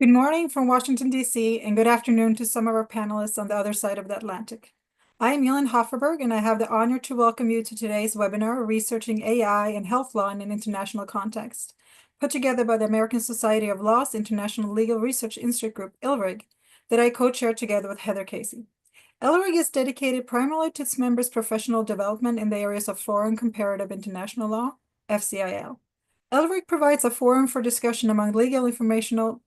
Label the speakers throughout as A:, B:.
A: Good morning from Washington, D.C., and good afternoon to some of our panelists on the other side of the Atlantic. I am Elin Hofferberg, and I have the honor to welcome you to today's webinar, Researching AI and Health Law in an International Context, put together by the American Society of Law's International Legal Research Institute Group, ILRIG, that I co-chair together with Heather Casey. ILRIG is dedicated primarily to its members' professional development in the areas of foreign comparative international law, FCIL. ILRIG provides a forum for discussion among legal informational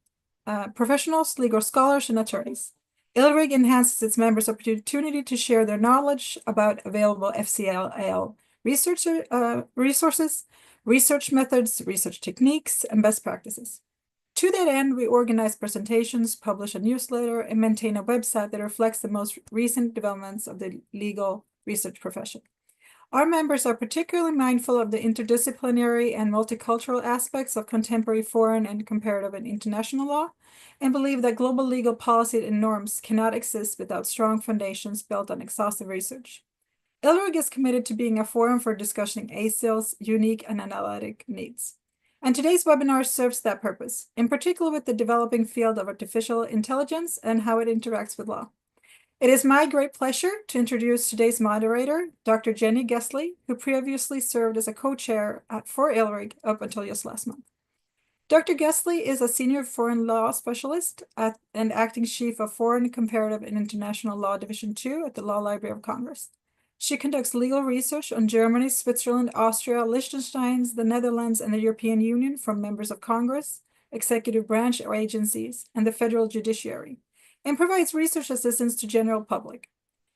A: professionals, legal scholars, and attorneys. ILRIG enhances its members' opportunity to share their knowledge about available FCIL resources, research methods, research techniques, and best practices. To that end, we organize presentations, publish a newsletter, and maintain a website that reflects the most recent developments of the legal research profession. Our members are particularly mindful of the interdisciplinary and multicultural aspects of contemporary foreign and comparative and international law, and believe that global legal policy and norms cannot exist without strong foundations built on exhaustive research. ILRIG is committed to being a forum for discussing ASIL's unique and analytic needs. And today's webinar serves that purpose, in particular with the developing field of artificial intelligence and how it interacts with law. It is my great pleasure to introduce today's moderator, Dr. Jenny Gesley, who previously served as a co-chair for ILRIG up until just last month. Dr. Gesley is a senior foreign law specialist and acting chief of Foreign Comparative and International Law Division II at the Law Library of Congress. She conducts legal research on Germany, Switzerland, Austria, Liechtenstein, the Netherlands, and the European Union from members of Congress, executive branch or agencies, and the federal judiciary, and provides research assistance to general public.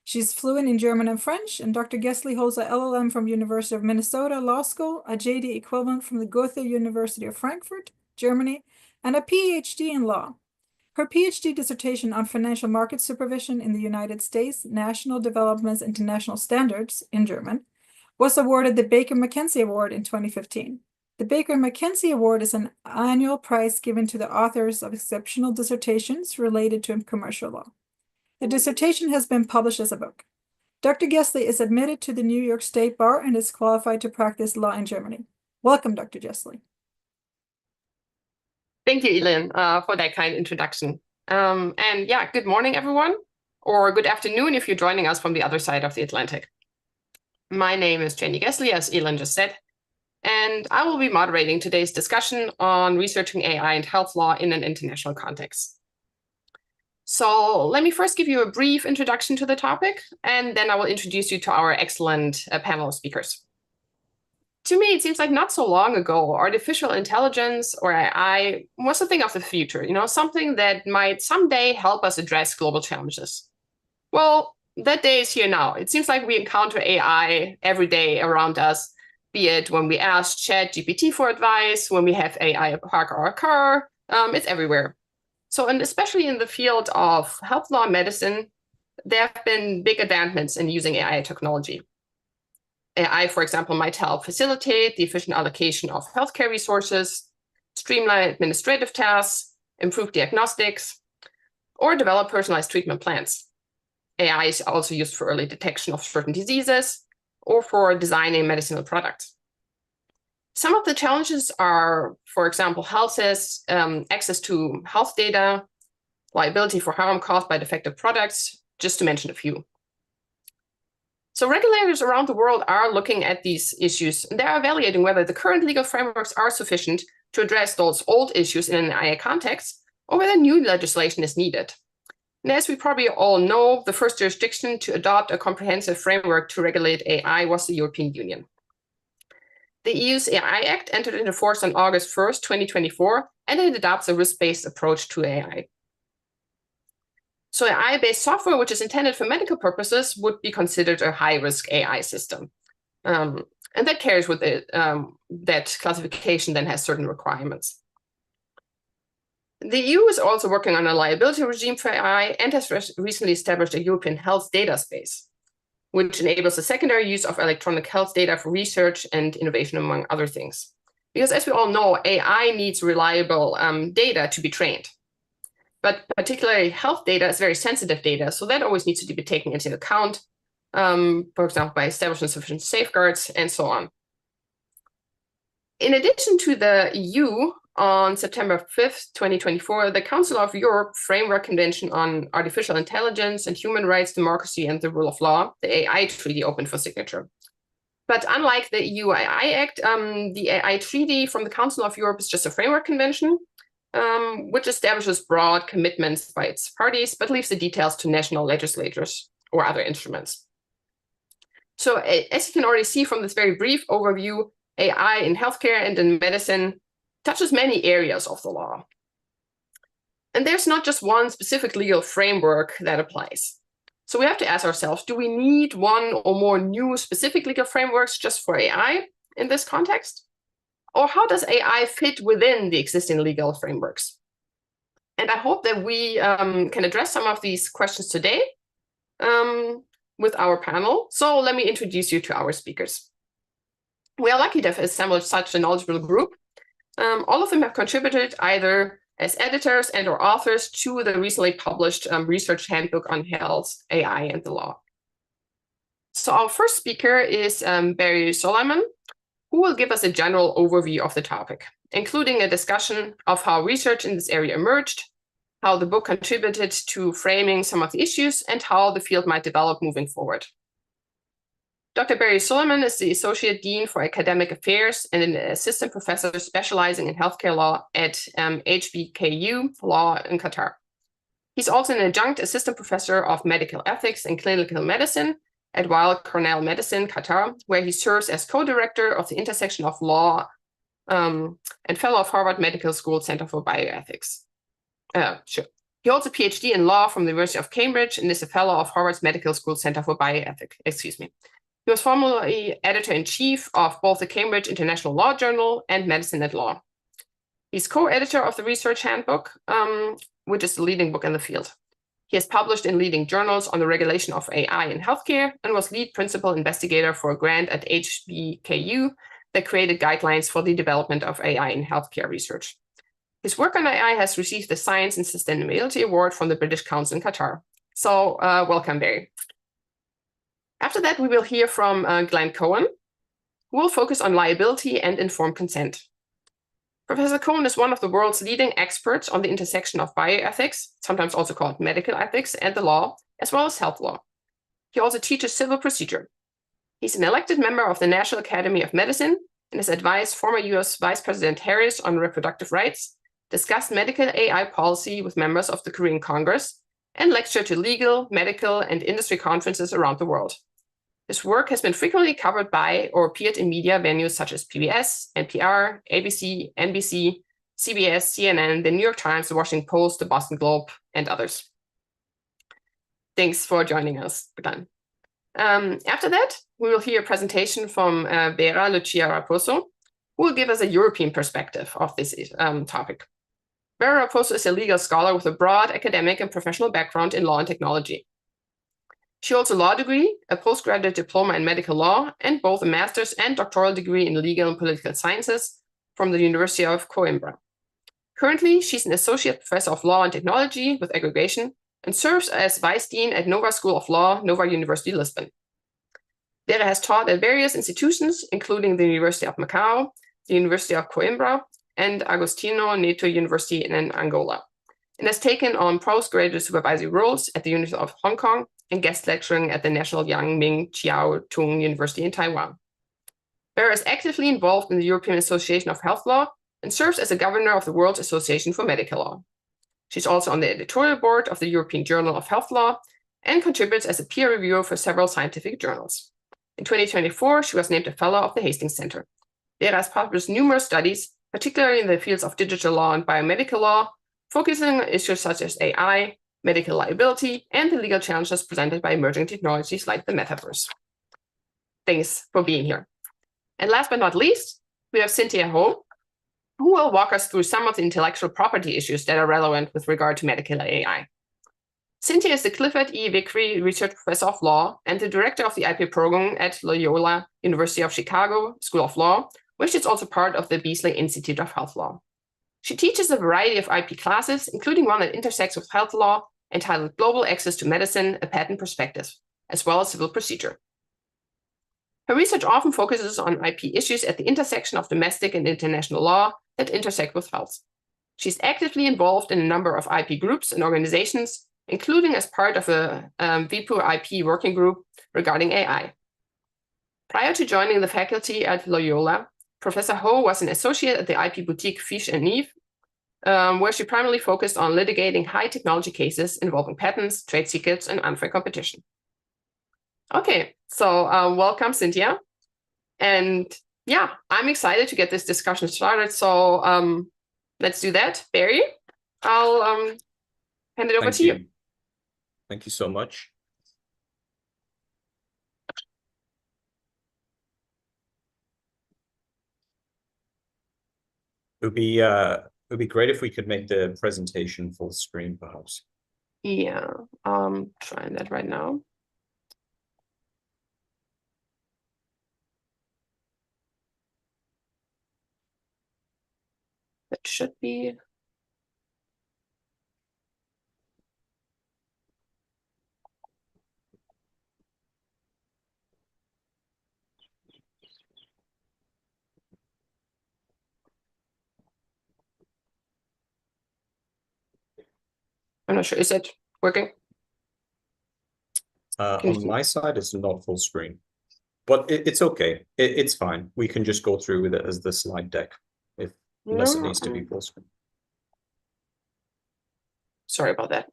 A: She's fluent in German and French, and Dr. Gesley holds a LLM from University of Minnesota Law School, a JD equivalent from the Goethe University of Frankfurt, Germany, and a PhD in law. Her PhD dissertation on financial market supervision in the United States, National Developments International Standards in German, was awarded the Baker-McKenzie Award in 2015. The Baker-McKenzie Award is an annual prize given to the authors of exceptional dissertations related to commercial law. The dissertation has been published as a book. Dr. Gesley is admitted to the New York State Bar and is qualified to practice law in Germany. Welcome, Dr. Gesley.
B: Thank you, Elin, for that kind introduction. And yeah, good morning, everyone, or good afternoon if you're joining us from the other side of the Atlantic. My name is Jenny Gesley, as Elin just said, and I will be moderating today's discussion on researching AI and health law in an international context. So let me first give you a brief introduction to the topic, and then I will introduce you to our excellent panel of speakers. To me, it seems like not so long ago, artificial intelligence or AI was a thing of the future, something that might someday help us address global challenges. Well, that day is here now. It seems like we encounter AI every day around us, be it when we ask ChatGPT for advice, when we have AI park our car, it's everywhere. So, and especially in the field of health law and medicine, there have been big advancements in using AI technology. AI, for example, might help facilitate the efficient allocation of healthcare resources, streamline administrative tasks, improve diagnostics, or develop personalized treatment plans. AI is also used for early detection of certain diseases or for designing medicinal products. Some of the challenges are, for example, access to health data, liability for harm caused by defective products, just to mention a few. So regulators around the world are looking at these issues, and they're evaluating whether the current legal frameworks are sufficient to address those old issues in an AI context, or whether new legislation is needed. And as we probably all know, the first jurisdiction to adopt a comprehensive framework to regulate AI was the European Union. The EU's AI Act entered into force on August 1st, 2024, and it adopts a risk-based approach to AI. So AI-based software, which is intended for medical purposes, would be considered a high-risk AI system. And that carries with it, that classification then has certain requirements. The EU is also working on a liability regime for AI and has recently established a European health data space, which enables the secondary use of electronic health data for research and innovation, among other things. Because as we all know, AI needs reliable data to be trained. But particularly health data is very sensitive data, so that always needs to be taken into account, for example, by establishing sufficient safeguards and so on. In addition to the EU, on September 5th, 2024, the Council of Europe Framework Convention on Artificial Intelligence and Human Rights, Democracy, and the Rule of Law, the AI Treaty, opened for signature. But unlike the EU AI Act, the AI Treaty from the Council of Europe is just a framework convention, which establishes broad commitments by its parties, but leaves the details to national legislators or other instruments. So as you can already see from this very brief overview, AI in healthcare and in medicine touches many areas of the law. And there's not just one specific legal framework that applies. So we have to ask ourselves, do we need one or more new specific legal frameworks just for AI in this context? Or how does AI fit within the existing legal frameworks? And I hope that we can address some of these questions today with our panel. So let me introduce you to our speakers. We are lucky to have assembled such a knowledgeable group. All of them have contributed either as editors and or authors to the recently published Research Handbook on Health, AI, and the Law. So our first speaker is Barry Solomon, who will give us a general overview of the topic, including a discussion of how research in this area emerged, how the book contributed to framing some of the issues, and how the field might develop moving forward. Dr. Barry Solomon is the Associate Dean for Academic Affairs and an Assistant Professor specializing in healthcare law at HBKU Law in Qatar. He's also an Adjunct Assistant Professor of Medical Ethics and Clinical Medicine at Weill Cornell Medicine, Qatar, where he serves as co-director of the intersection of law and fellow of Harvard Medical School Center for Bioethics. He holds a PhD in law from the University of Cambridge and is a fellow of Harvard's Medical School Center for Bioethics. He was formerly editor-in-chief of both the Cambridge International Law Journal and Medicine at Law. He's co-editor of the Research Handbook, which is the leading book in the field. He has published in leading journals on the regulation of AI in healthcare and was lead principal investigator for a grant at HBKU that created guidelines for the development of AI in healthcare research. His work on AI has received the Science and Sustainability Award from the British Council in Qatar. So welcome, Barry. After that, we will hear from Glenn Cohen, who will focus on liability and informed consent. Professor Cohen is one of the world's leading experts on the intersection of bioethics, sometimes also called medical ethics, and the law, as well as health law. He also teaches civil procedure. He's an elected member of the National Academy of Medicine and has advised former US Vice President Harris on reproductive rights, discussed medical AI policy with members of the Korean Congress, and lectured to legal, medical, and industry conferences around the world. His work has been frequently covered by or appeared in media venues such as PBS, NPR, ABC, NBC, CBS, CNN, the New York Times, the Washington Post, the Boston Globe, and others. Thanks for joining us, Glenn. After that, we will hear a presentation from Vera Lucia Raposo, who will give us a European perspective of this topic. Vera Raposo is a legal scholar with a broad academic and professional background in law and technology. She holds a law degree, a postgraduate diploma in medical law, and both a master's and doctoral degree in legal and political sciences from the University of Coimbra. Currently, she's an associate professor of law and technology with aggregation and serves as vice dean at Nova School of Law, Nova University, Lisbon. Vera has taught at various institutions, including the University of Macau, the University of Coimbra, and Agostinho Neto University in Angola, and has taken on postgraduate supervisory roles at the University of Hong Kong and guest lecturing at the National Yang Ming Chiao Tung University in Taiwan. Vera is actively involved in the European Association of Health Law and serves as a governor of the World Association for Medical Law. She's also on the editorial board of the European Journal of Health Law and contributes as a peer reviewer for several scientific journals. In 2024, she was named a fellow of the Hastings Center. Vera has published numerous studies, particularly in the fields of digital law and biomedical law, focusing on issues such as AI, medical liability, and the legal challenges presented by emerging technologies like the metaverse. Thanks for being here. And last but not least, we have Cynthia Ho, who will walk us through some of the intellectual property issues that are relevant with regard to medical AI. Cynthia is the Clifford E. Vickery Research Professor of Law and the director of the IP program at Loyola University of Chicago School of Law, which is also part of the Beasley Institute of Health Law. She teaches a variety of IP classes, including one that intersects with health law, entitled Global Access to Medicine, a Patent Perspective, as well as civil procedure. Her research often focuses on IP issues at the intersection of domestic and international law that intersect with health. She's actively involved in a number of IP groups and organizations, including as part of a VPUR IP working group regarding AI. Prior to joining the faculty at Loyola, Professor Ho was an associate at the IP boutique Fiche and Neve, where she primarily focused on litigating high technology cases involving patents, trade secrets, and unfair competition. Okay, so welcome, Cynthia. And yeah, I'm excited to get this discussion started. So let's do that. Barry, I'll hand it over to you.
C: Thank you so much. It would be great if we could make the presentation full screen, perhaps.
B: Yeah, trying that right now. That should be. I'm not sure. Is it working?
C: On my side, it's not full screen, but it's okay. It's fine. We can just go through with it as the slide deck, unless it needs to be full screen.
B: Sorry about that.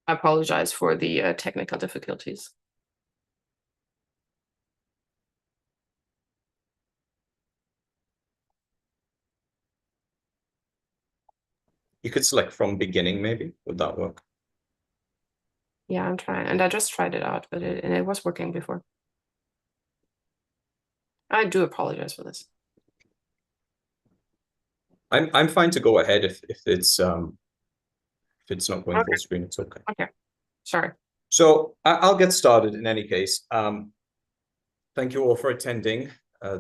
B: I apologize for the technical difficulties.
C: You could select from beginning, maybe. Would that work?
B: Yeah, I'm trying, and I just tried it out, but it was working before. I do apologize for this.
C: I'm fine to go ahead if it's not going full screen. It's okay.
B: Okay, sorry.
C: So I'll get started in any case. Thank you all for attending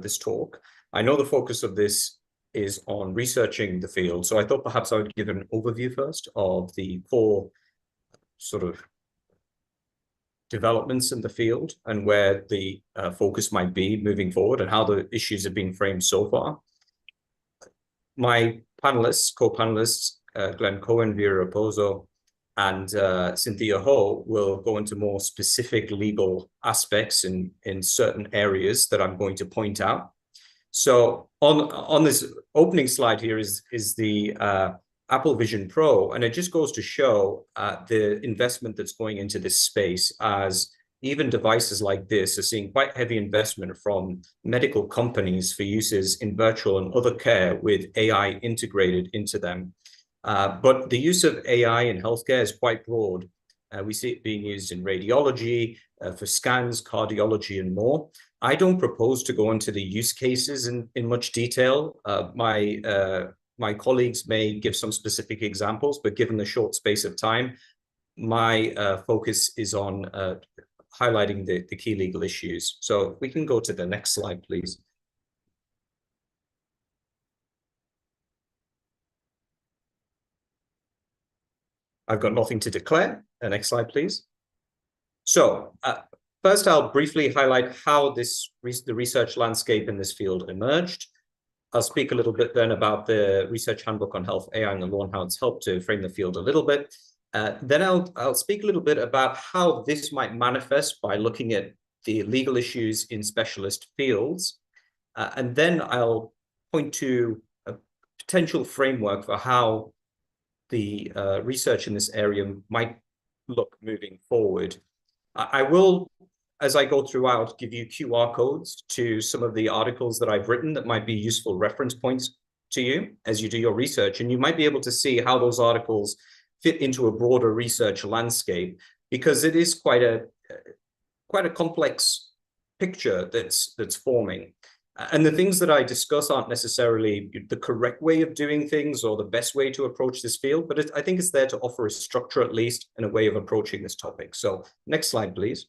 C: this talk. I know the focus of this is on researching the field, so I thought perhaps I would give an overview first of the core sort of developments in the field and where the focus might be moving forward and how the issues have been framed so far. My panelists, co-panelists, Glenn Cohen, Vera Raposo, and Cynthia Ho will go into more specific legal aspects in certain areas that I'm going to point out. So on this opening slide here is the Apple Vision Pro, and it just goes to show the investment that's going into this space, as even devices like this are seeing quite heavy investment from medical companies for uses in virtual and other care with AI integrated into them. But the use of AI in healthcare is quite broad. We see it being used in radiology, for scans, cardiology, and more. I don't propose to go into the use cases in much detail. My colleagues may give some specific examples, but given the short space of time, my focus is on highlighting the key legal issues. So we can go to the next slide, please. I've got nothing to declare. The next slide, please. So first, I'll briefly highlight how the research landscape in this field emerged. I'll speak a little bit then about the Research Handbook on Health, AI, and the law and how it's helped to frame the field a little bit. Then I'll speak a little bit about how this might manifest by looking at the legal issues in specialist fields. And then I'll point to a potential framework for how the research in this area might look moving forward. I will, as I go throughout, give you QR codes to some of the articles that I've written that might be useful reference points to you as you do your research. And you might be able to see how those articles fit into a broader research landscape, because it is quite a complex picture that's forming. And the things that I discuss aren't necessarily the correct way of doing things or the best way to approach this field, but I think it's there to offer a structure, at least, and a way of approaching this topic. So next slide, please.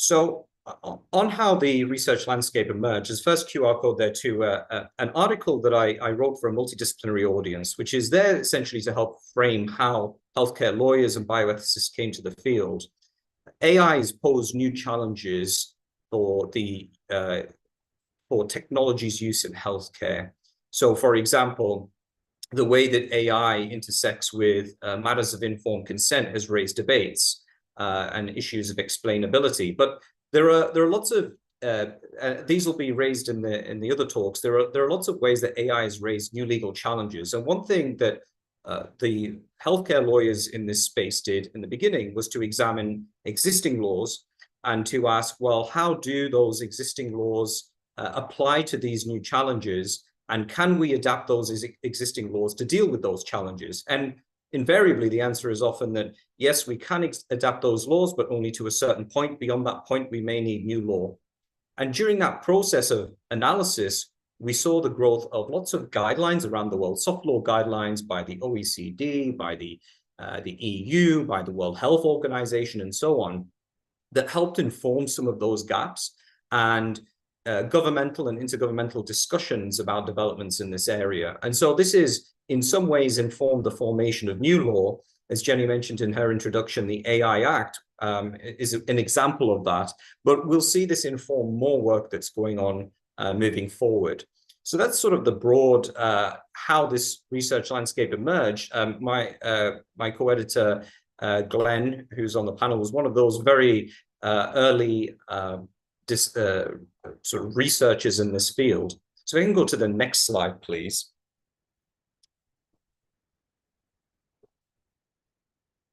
C: So on how the research landscape emerges, first QR code there to an article that I wrote for a multidisciplinary audience, which is there essentially to help frame how healthcare lawyers and bioethicists came to the field. AI has posed new challenges for technology's use in healthcare. So, for example, the way that AI intersects with matters of informed consent has raised debates and issues of explainability. But there are lots of these will be raised in the other talks. There are lots of ways that AI has raised new legal challenges. And one thing that the healthcare lawyers in this space did in the beginning was to examine existing laws and to ask, well, how do those existing laws apply to these new challenges? And can we adapt those existing laws to deal with those challenges? And invariably, the answer is often that, yes, we can adapt those laws, but only to a certain point. Beyond that point, we may need new law. And during that process of analysis, we saw the growth of lots of guidelines around the world, soft law guidelines by the OECD, by the EU, by the World Health Organization, and so on, that helped inform some of those gaps and governmental and intergovernmental discussions about developments in this area. And so this is, in some ways, informed the formation of new law. As Jenny mentioned in her introduction, the AI Act is an example of that. But we'll see this inform more work that's going on moving forward. So that's sort of the broad how this research landscape emerged. My co-editor, Glenn, who's on the panel, was one of those very early sort of researchers in this field. So we can go to the next slide, please.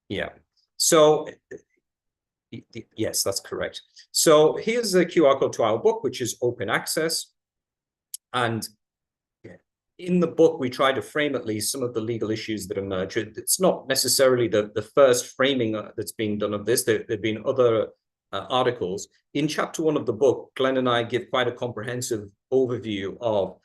C: Yeah. So yes, that's correct. So here's a QR code to our book, which is open access. And in the book, we try to frame at least some of the legal issues that emerge. It's not necessarily the first framing that's being done of this. There have been other articles. In chapter 1 of the book, Glenn and I give quite a comprehensive overview of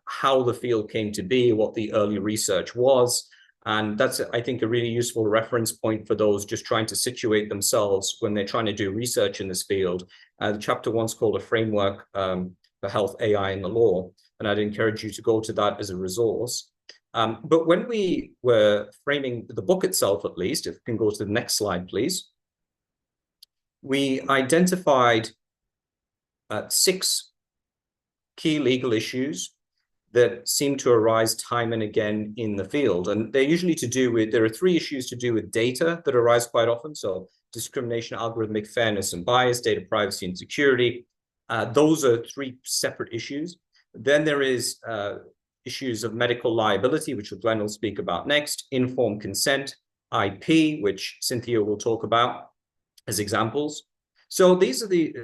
C: how the field came to be, what the early research was. And that's, I think, a really useful reference point for those just trying to situate themselves when they're trying to do research in this field. The chapter 1's called A Framework for Health, AI, and the Law. And I'd encourage you to go to that as a resource. But when we were framing the book itself, at least, if we can go to the next slide, please, we identified 6 key legal issues that seem to arise time and again in the field. And they're usually to do with, there are 3 issues to do with data that arise quite often. So discrimination, algorithmic fairness and bias, data privacy and security. Those are 3 separate issues. Then there is issues of medical liability, which Glenn will speak about next, informed consent, IP, which Cynthia will talk about as examples. So these are the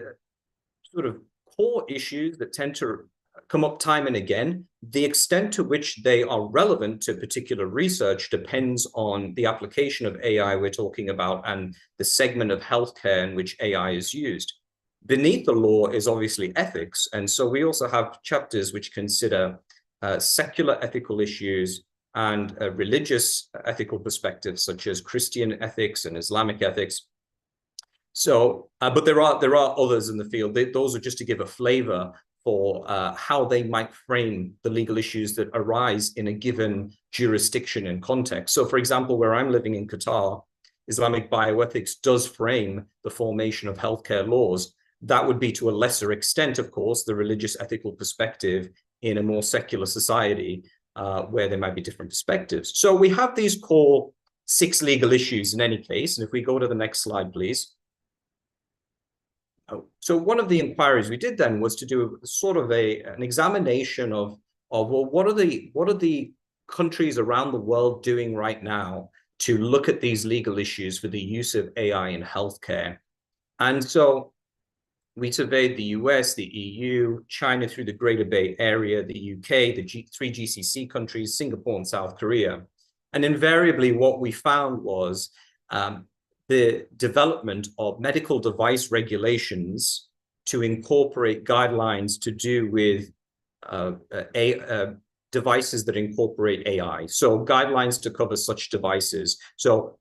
C: sort of core issues that tend to come up time and again. The extent to which they are relevant to particular research depends on the application of AI we're talking about and the segment of healthcare in which AI is used. Beneath the law is obviously ethics. And so we also have chapters which consider secular ethical issues and religious ethical perspectives, such as Christian ethics and Islamic ethics. So, but there are others in the field. Those are just to give a flavor for how they might frame the legal issues that arise in a given jurisdiction and context. So, for example, where I'm living in Qatar, Islamic bioethics does frame the formation of healthcare laws. That would be to a lesser extent, of course, the religious ethical perspective in a more secular society where there might be different perspectives. So we have these core 6 legal issues in any case. And if we go to the next slide, please. So one of the inquiries we did then was to do sort of an examination of well, what are the countries around the world doing right now to look at these legal issues for the use of AI in healthcare? And so we surveyed the US, the EU, China through the Greater Bay Area, the UK, the 3 GCC countries, Singapore and South Korea. And invariably what we found was the development of medical device regulations to incorporate guidelines to do with devices that incorporate AI. So guidelines to cover such devices. So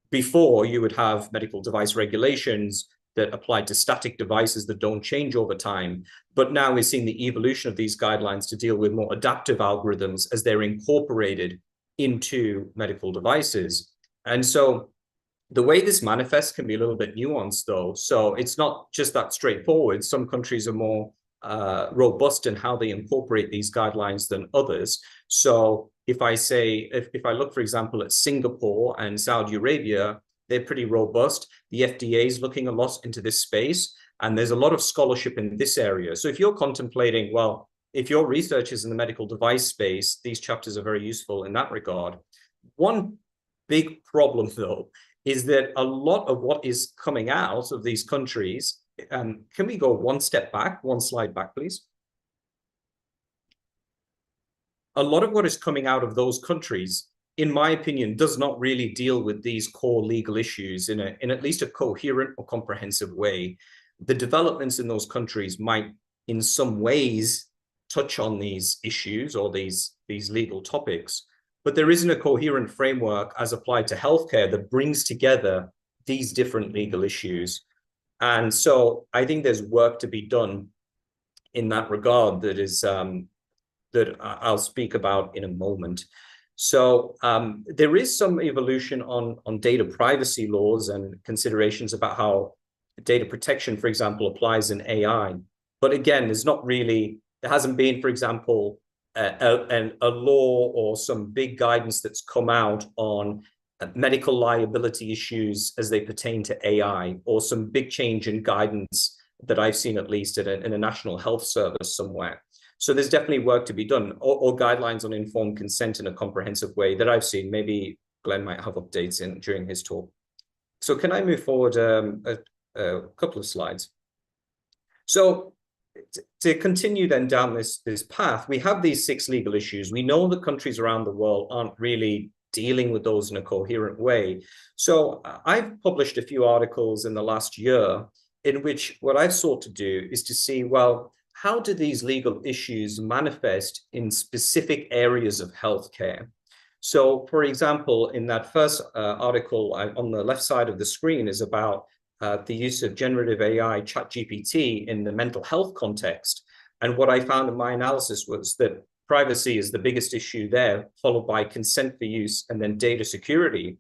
C: before you would have medical device regulations that applied to static devices that don't change over time. But now we're seeing the evolution of these guidelines to deal with more adaptive algorithms as they're incorporated into medical devices. And so the way this manifests can be a little bit nuanced, though. So it's not just that straightforward. Some countries are more robust in how they incorporate these guidelines than others. So if I say, if I look, for example, at Singapore and Saudi Arabia, they're pretty robust. The FDA is looking a lot into this space, and there's a lot of scholarship in this area. So if you're contemplating, well, if your research is in the medical device space, these chapters are very useful in that regard. One big problem, though, is that a lot of what is coming out of these countries, can we go one step back, one slide back, please? A lot of what is coming out of those countries, in my opinion, does not really deal with these core legal issues in at least a coherent or comprehensive way. The developments in those countries might, in some ways, touch on these issues or these legal topics, but there isn't a coherent framework as applied to healthcare that brings together these different legal issues. And so I think there's work to be done in that regard that is that I'll speak about in a moment. So there is some evolution on data privacy laws and considerations about how data protection, for example, applies in AI. But again, there hasn't been, for example, a law or some big guidance that's come out on medical liability issues as they pertain to AI, or some big change in guidance that I've seen, at least in a national health service somewhere. So there's definitely work to be done, or guidelines on informed consent in a comprehensive way that I've seen. Maybe Glenn might have updates during his talk. So can I move forward a couple of slides? So to continue then down this path, we have these 6 legal issues. We know that countries around the world aren't really dealing with those in a coherent way. So I've published a few articles in the last year in which what I've sought to do is to see, well, how do these legal issues manifest in specific areas of healthcare? So, for example, in that first article on the left side of the screen is about the use of generative AI, ChatGPT, in the mental health context. And what I found in my analysis was that privacy is the biggest issue there, followed by consent for use and then data security.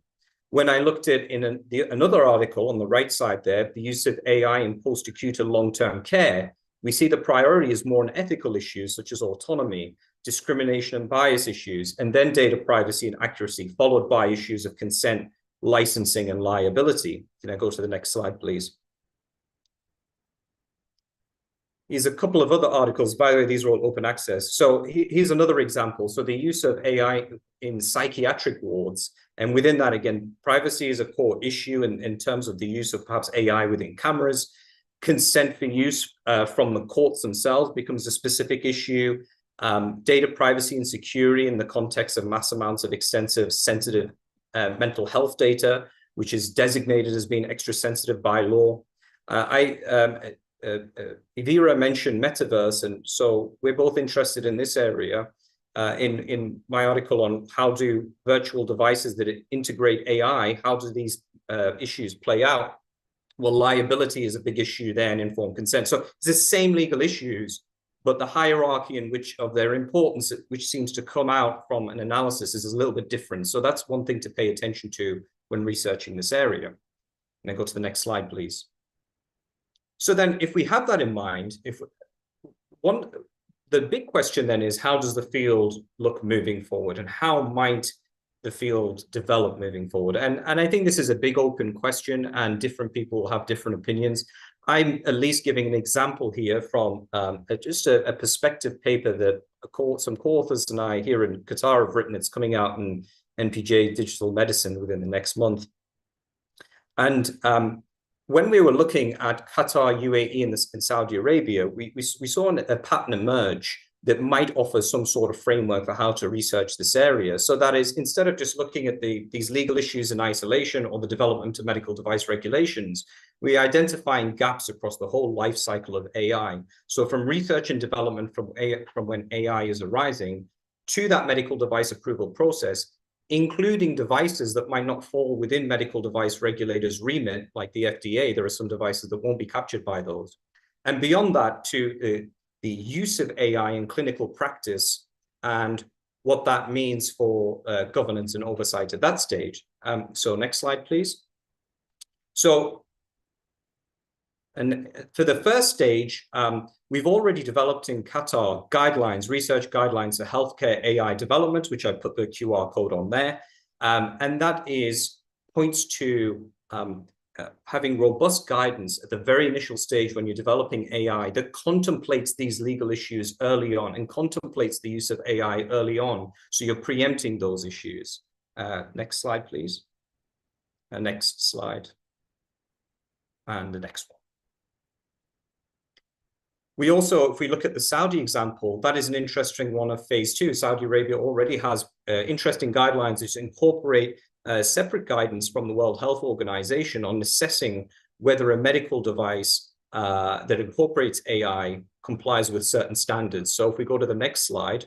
C: When I looked at another article on the right side there, the use of AI in post-acute and long-term care, we see the priority is more on ethical issues such as autonomy, discrimination and bias issues, and then data privacy and accuracy, followed by issues of consent, licensing, and liability. Can I go to the next slide, please? Here's a couple of other articles. By the way, these are all open access. So here's another example. So the use of AI in psychiatric wards. And within that, again, privacy is a core issue in terms of the use of perhaps AI within cameras. Consent for use from the courts themselves becomes a specific issue. Data privacy and security in the context of mass amounts of extensive, sensitive mental health data, which is designated as being extra sensitive by law. Evira mentioned metaverse, and so we're both interested in this area. In my article on how do virtual devices that integrate AI, how do these issues play out? Well, liability is a big issue there and informed consent. So it's the same legal issues, but the hierarchy in which of their importance, which seems to come out from an analysis, is a little bit different. So that's one thing to pay attention to when researching this area. And then go to the next slide, please. So then if we have that in mind, the big question then is, how does the field look moving forward, and how might the field develop moving forward? And I think this is a big open question, and different people have different opinions. I'm at least giving an example here from just a perspective paper that some co-authors and I here in Qatar have written. It's coming out in NPJ Digital Medicine within the next month. And when we were looking at Qatar, UAE, and Saudi Arabia, we saw a pattern emerge that might offer some sort of framework for how to research this area. So that is, instead of just looking at these legal issues in isolation or the development of medical device regulations, we're identifying gaps across the whole life cycle of AI. So from research and development from when AI is arising to that medical device approval process, including devices that might not fall within medical device regulators' remit, like the FDA. There are some devices that won't be captured by those. And beyond that, to the use of AI in clinical practice and what that means for governance and oversight at that stage. So next slide, please. So, and for the first stage, we've already developed in Qatar guidelines, research guidelines for healthcare AI development, which I put the QR code on there. And that points to having robust guidance at the very initial stage when you're developing AI that contemplates these legal issues early on and contemplates the use of AI early on. So you're preempting those issues. Next slide, please. Next slide. And the next one. We also, if we look at the Saudi example, that is an interesting one of phase 2. Saudi Arabia already has interesting guidelines which incorporate separate guidance from the World Health Organization on assessing whether a medical device that incorporates AI complies with certain standards. So if we go to the next slide,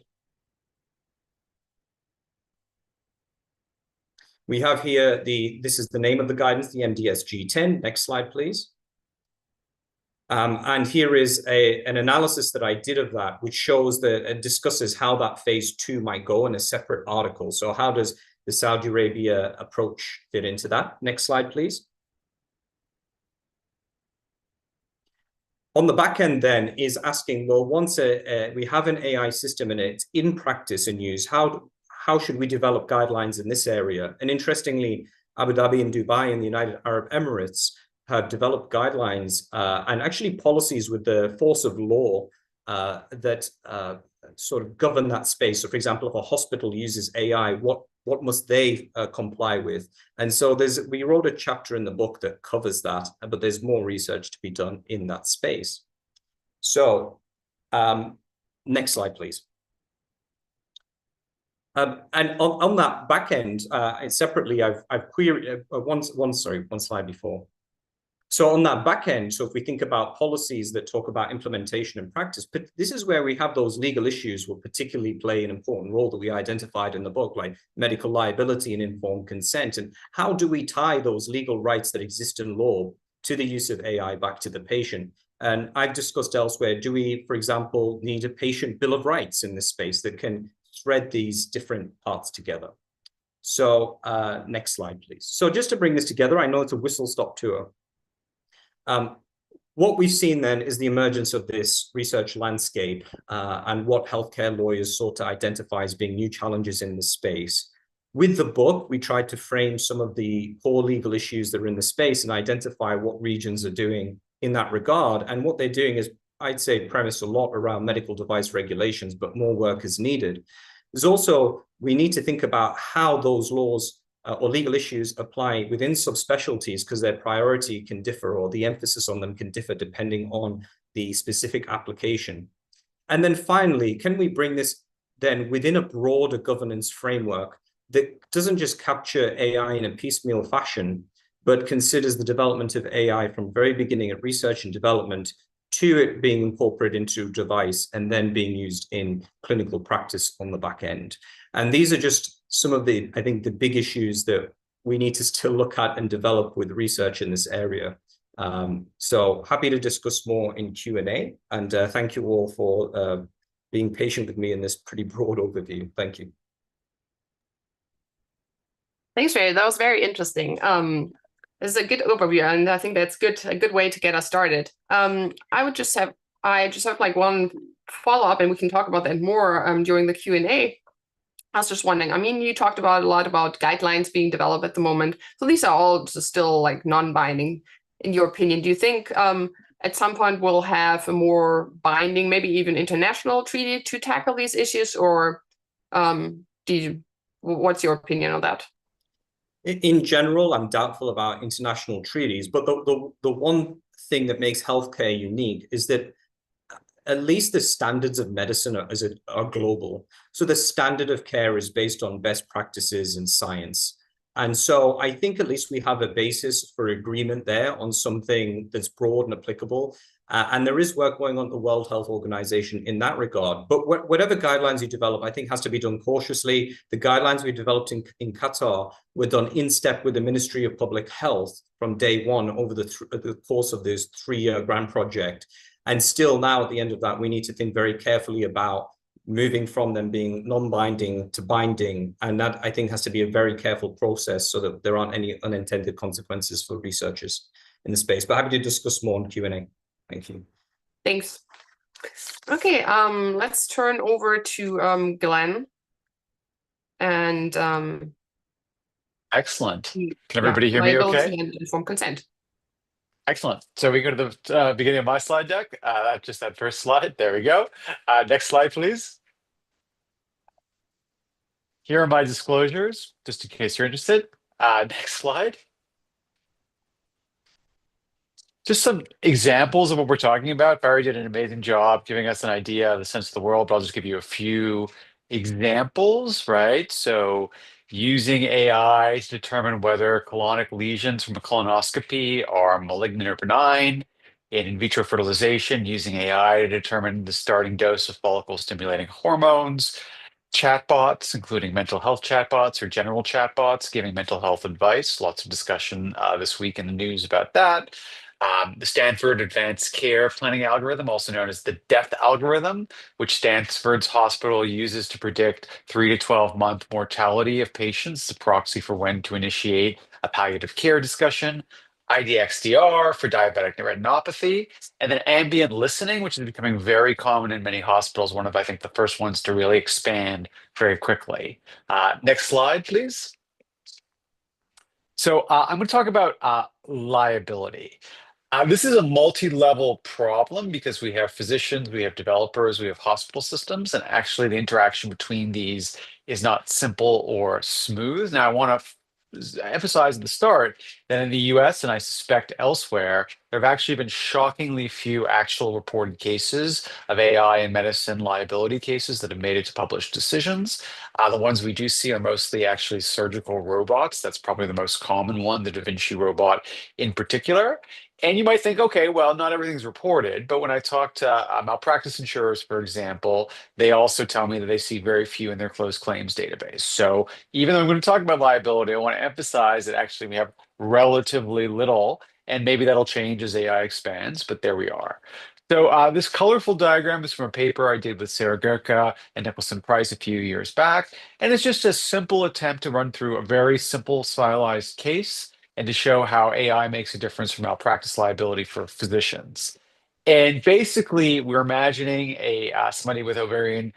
C: we have here this is the name of the guidance, the MDSG10. Next slide, please. And here is an analysis that I did of that, which shows that it discusses how that phase 2 might go in a separate article. So how does the Saudi Arabia approach fit into that? Next slide, please. On the back end then is asking, well, once we have an AI system and it's in practice and use, how should we develop guidelines in this area? And interestingly, Abu Dhabi and Dubai and the United Arab Emirates have developed guidelines and actually policies with the force of law that sort of govern that space. So for example, if a hospital uses AI, what must they comply with? And so we wrote a chapter in the book that covers that, but there's more research to be done in that space. So next slide, please. And on that back end, separately, I've queried one slide before. So on that back end, so if we think about policies that talk about implementation and practice, but this is where we have those legal issues will particularly play an important role that we identified in the book, like medical liability and informed consent. And how do we tie those legal rights that exist in law to the use of AI back to the patient? And I've discussed elsewhere, do we, for example, need a patient bill of rights in this space that can thread these different parts together? So next slide, please. So just to bring this together, I know it's a whistle-stop tour. What we've seen then is the emergence of this research landscape and what healthcare lawyers sought to identify as being new challenges in the space. With the book, we tried to frame some of the core legal issues that are in the space and identify what regions are doing in that regard. And what they're doing is, I'd say, premise a lot around medical device regulations, but more work is needed. There's also, we need to think about how those laws or legal issues apply within subspecialties, because their priority can differ or the emphasis on them can differ depending on the specific application. And then finally, can we bring this then within a broader governance framework that doesn't just capture AI in a piecemeal fashion, but considers the development of AI from very beginning at research and development to it being incorporated into a device and then being used in clinical practice on the back end. And these are just some of the, I think, the big issues that we need to still look at and develop with research in this area. So happy to discuss more in Q&A, and thank you all for being patient with me in this pretty broad overview. Thank you.
B: Thanks, Ray. That was very interesting. This is a good overview, and I think that's a good way to get us started. I just have like one follow-up, and we can talk about that more during the Q&A. I was just wondering, I mean, you talked about a lot about guidelines being developed at the moment. So these are all still like non-binding, in your opinion. Do you think at some point we'll have a more binding, maybe even international treaty to tackle these issues, or what's your opinion on that?
C: In general, I'm doubtful about international treaties, but the one thing that makes healthcare unique is that at least the standards of medicine are global. So the standard of care is based on best practices and science. And so I think at least we have a basis for agreement there on something that's broad and applicable. And there is work going on at the World Health Organization in that regard. But whatever guidelines you develop, I think has to be done cautiously. The guidelines we developed in Qatar were done in step with the Ministry of Public Health from day one over the course of this 3-year grant project. And still now at the end of that, we need to think very carefully about moving from them being non-binding to binding. And that, I think, has to be a very careful process so that there aren't any unintended consequences for researchers in the space. But happy to discuss more in Q&A. Thank you.
B: Thanks. Okay, let's turn over to Glenn. And
D: excellent. Can everybody hear me okay?
B: And informed consent.
D: Excellent. So we go to the beginning of my slide deck. Just that first slide. There we go. Next slide, please. Here are my disclosures, just in case you're interested. Next slide. Just some examples of what we're talking about. Barry did an amazing job giving us an idea of the sense of the world, but I'll just give you a few examples, right? So using AI to determine whether colonic lesions from a colonoscopy are malignant or benign. In vitro fertilization, using AI to determine the starting dose of follicle-stimulating hormones. Chatbots, including mental health chatbots or general chatbots, giving mental health advice. Lots of discussion this week in the news about that. The Stanford Advanced Care Planning Algorithm, also known as the DEATH algorithm, which Stanford's hospital uses to predict 3 to 12-month mortality of patients, a proxy for when to initiate a palliative care discussion. IDXDR for diabetic retinopathy, and then ambient listening, which is becoming very common in many hospitals, one of, I think, the first ones to really expand very quickly. Next slide, please. So I'm going to talk about liability. This is a multi-level problem because we have physicians, we have developers, we have hospital systems, and actually the interaction between these is not simple or smooth. Now, I want to emphasize at the start that in the US, and I suspect elsewhere, there have actually been shockingly few actual reported cases of AI in medicine liability cases that have made it to published decisions. The ones we do see are mostly actually surgical robots. That's probably the most common one, the Da Vinci robot in particular. And you might think, okay, well, not everything's reported. But when I talk to malpractice insurers, for example, they also tell me that they see very few in their closed claims database. So even though I'm going to talk about liability, I want to emphasize that actually we have relatively little, and maybe that'll change as AI expands, but there we are. So this colorful diagram is from a paper I did with Sarah Gerka and Nicholson Price a few years back. And it's just a simple attempt to run through a very simple stylized case and to show how AI makes a difference for malpractice liability for physicians. And basically, we're imagining somebody with ovarian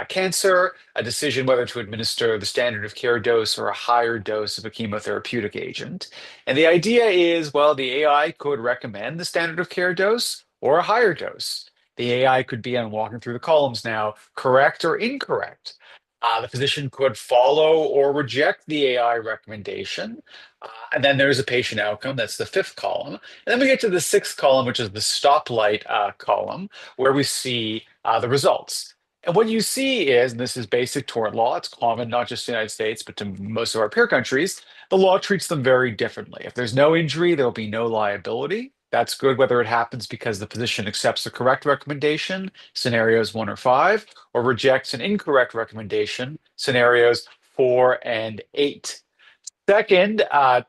D: cancer, a decision whether to administer the standard of care dose or a higher dose of a chemotherapeutic agent. And the idea is, well, the AI could recommend the standard of care dose or a higher dose. The AI could be, I'm walking through the columns now, correct or incorrect. The physician could follow or reject the AI recommendation. And then there's a patient outcome. That's the 5th column. And then we get to the 6th column, which is the stoplight column, where we see the results. And what you see is, and this is basic tort law, it's common not just in the United States, but to most of our peer countries, the law treats them very differently. If there's no injury, there'll be no liability. That's good whether it happens because the physician accepts the correct recommendation, scenarios 1 or 5, or rejects an incorrect recommendation, scenarios 4 and 8. Second,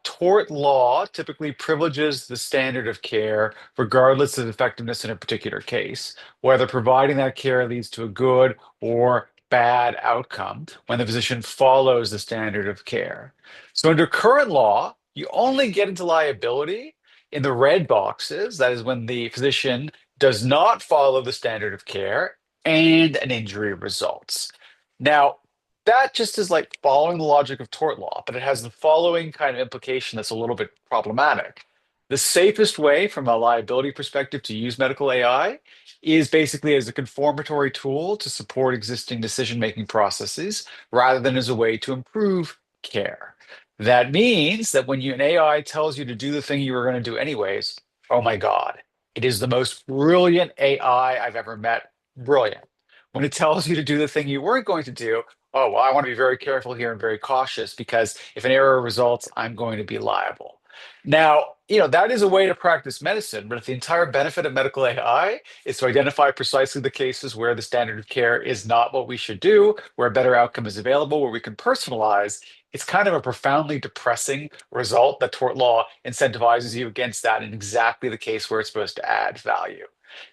D: tort law typically privileges the standard of care regardless of effectiveness in a particular case, whether providing that care leads to a good or bad outcome when the physician follows the standard of care. So under current law, you only get into liability in the red boxes. That is when the physician does not follow the standard of care and an injury results. Now, that just is like following the logic of tort law, but it has the following kind of implication that's a little bit problematic. The safest way from a liability perspective to use medical AI is basically as a conformatory tool to support existing decision-making processes rather than as a way to improve care. That means that when an AI tells you to do the thing you were going to do anyways, oh my God, it is the most brilliant AI I've ever met. Brilliant. When it tells you to do the thing you weren't going to do, oh, well, I want to be very careful here and very cautious because if an error results, I'm going to be liable. Now, that is a way to practice medicine, but if the entire benefit of medical AI is to identify precisely the cases where the standard of care is not what we should do, where a better outcome is available, where we can personalize, it's kind of a profoundly depressing result that tort law incentivizes you against that in exactly the case where it's supposed to add value.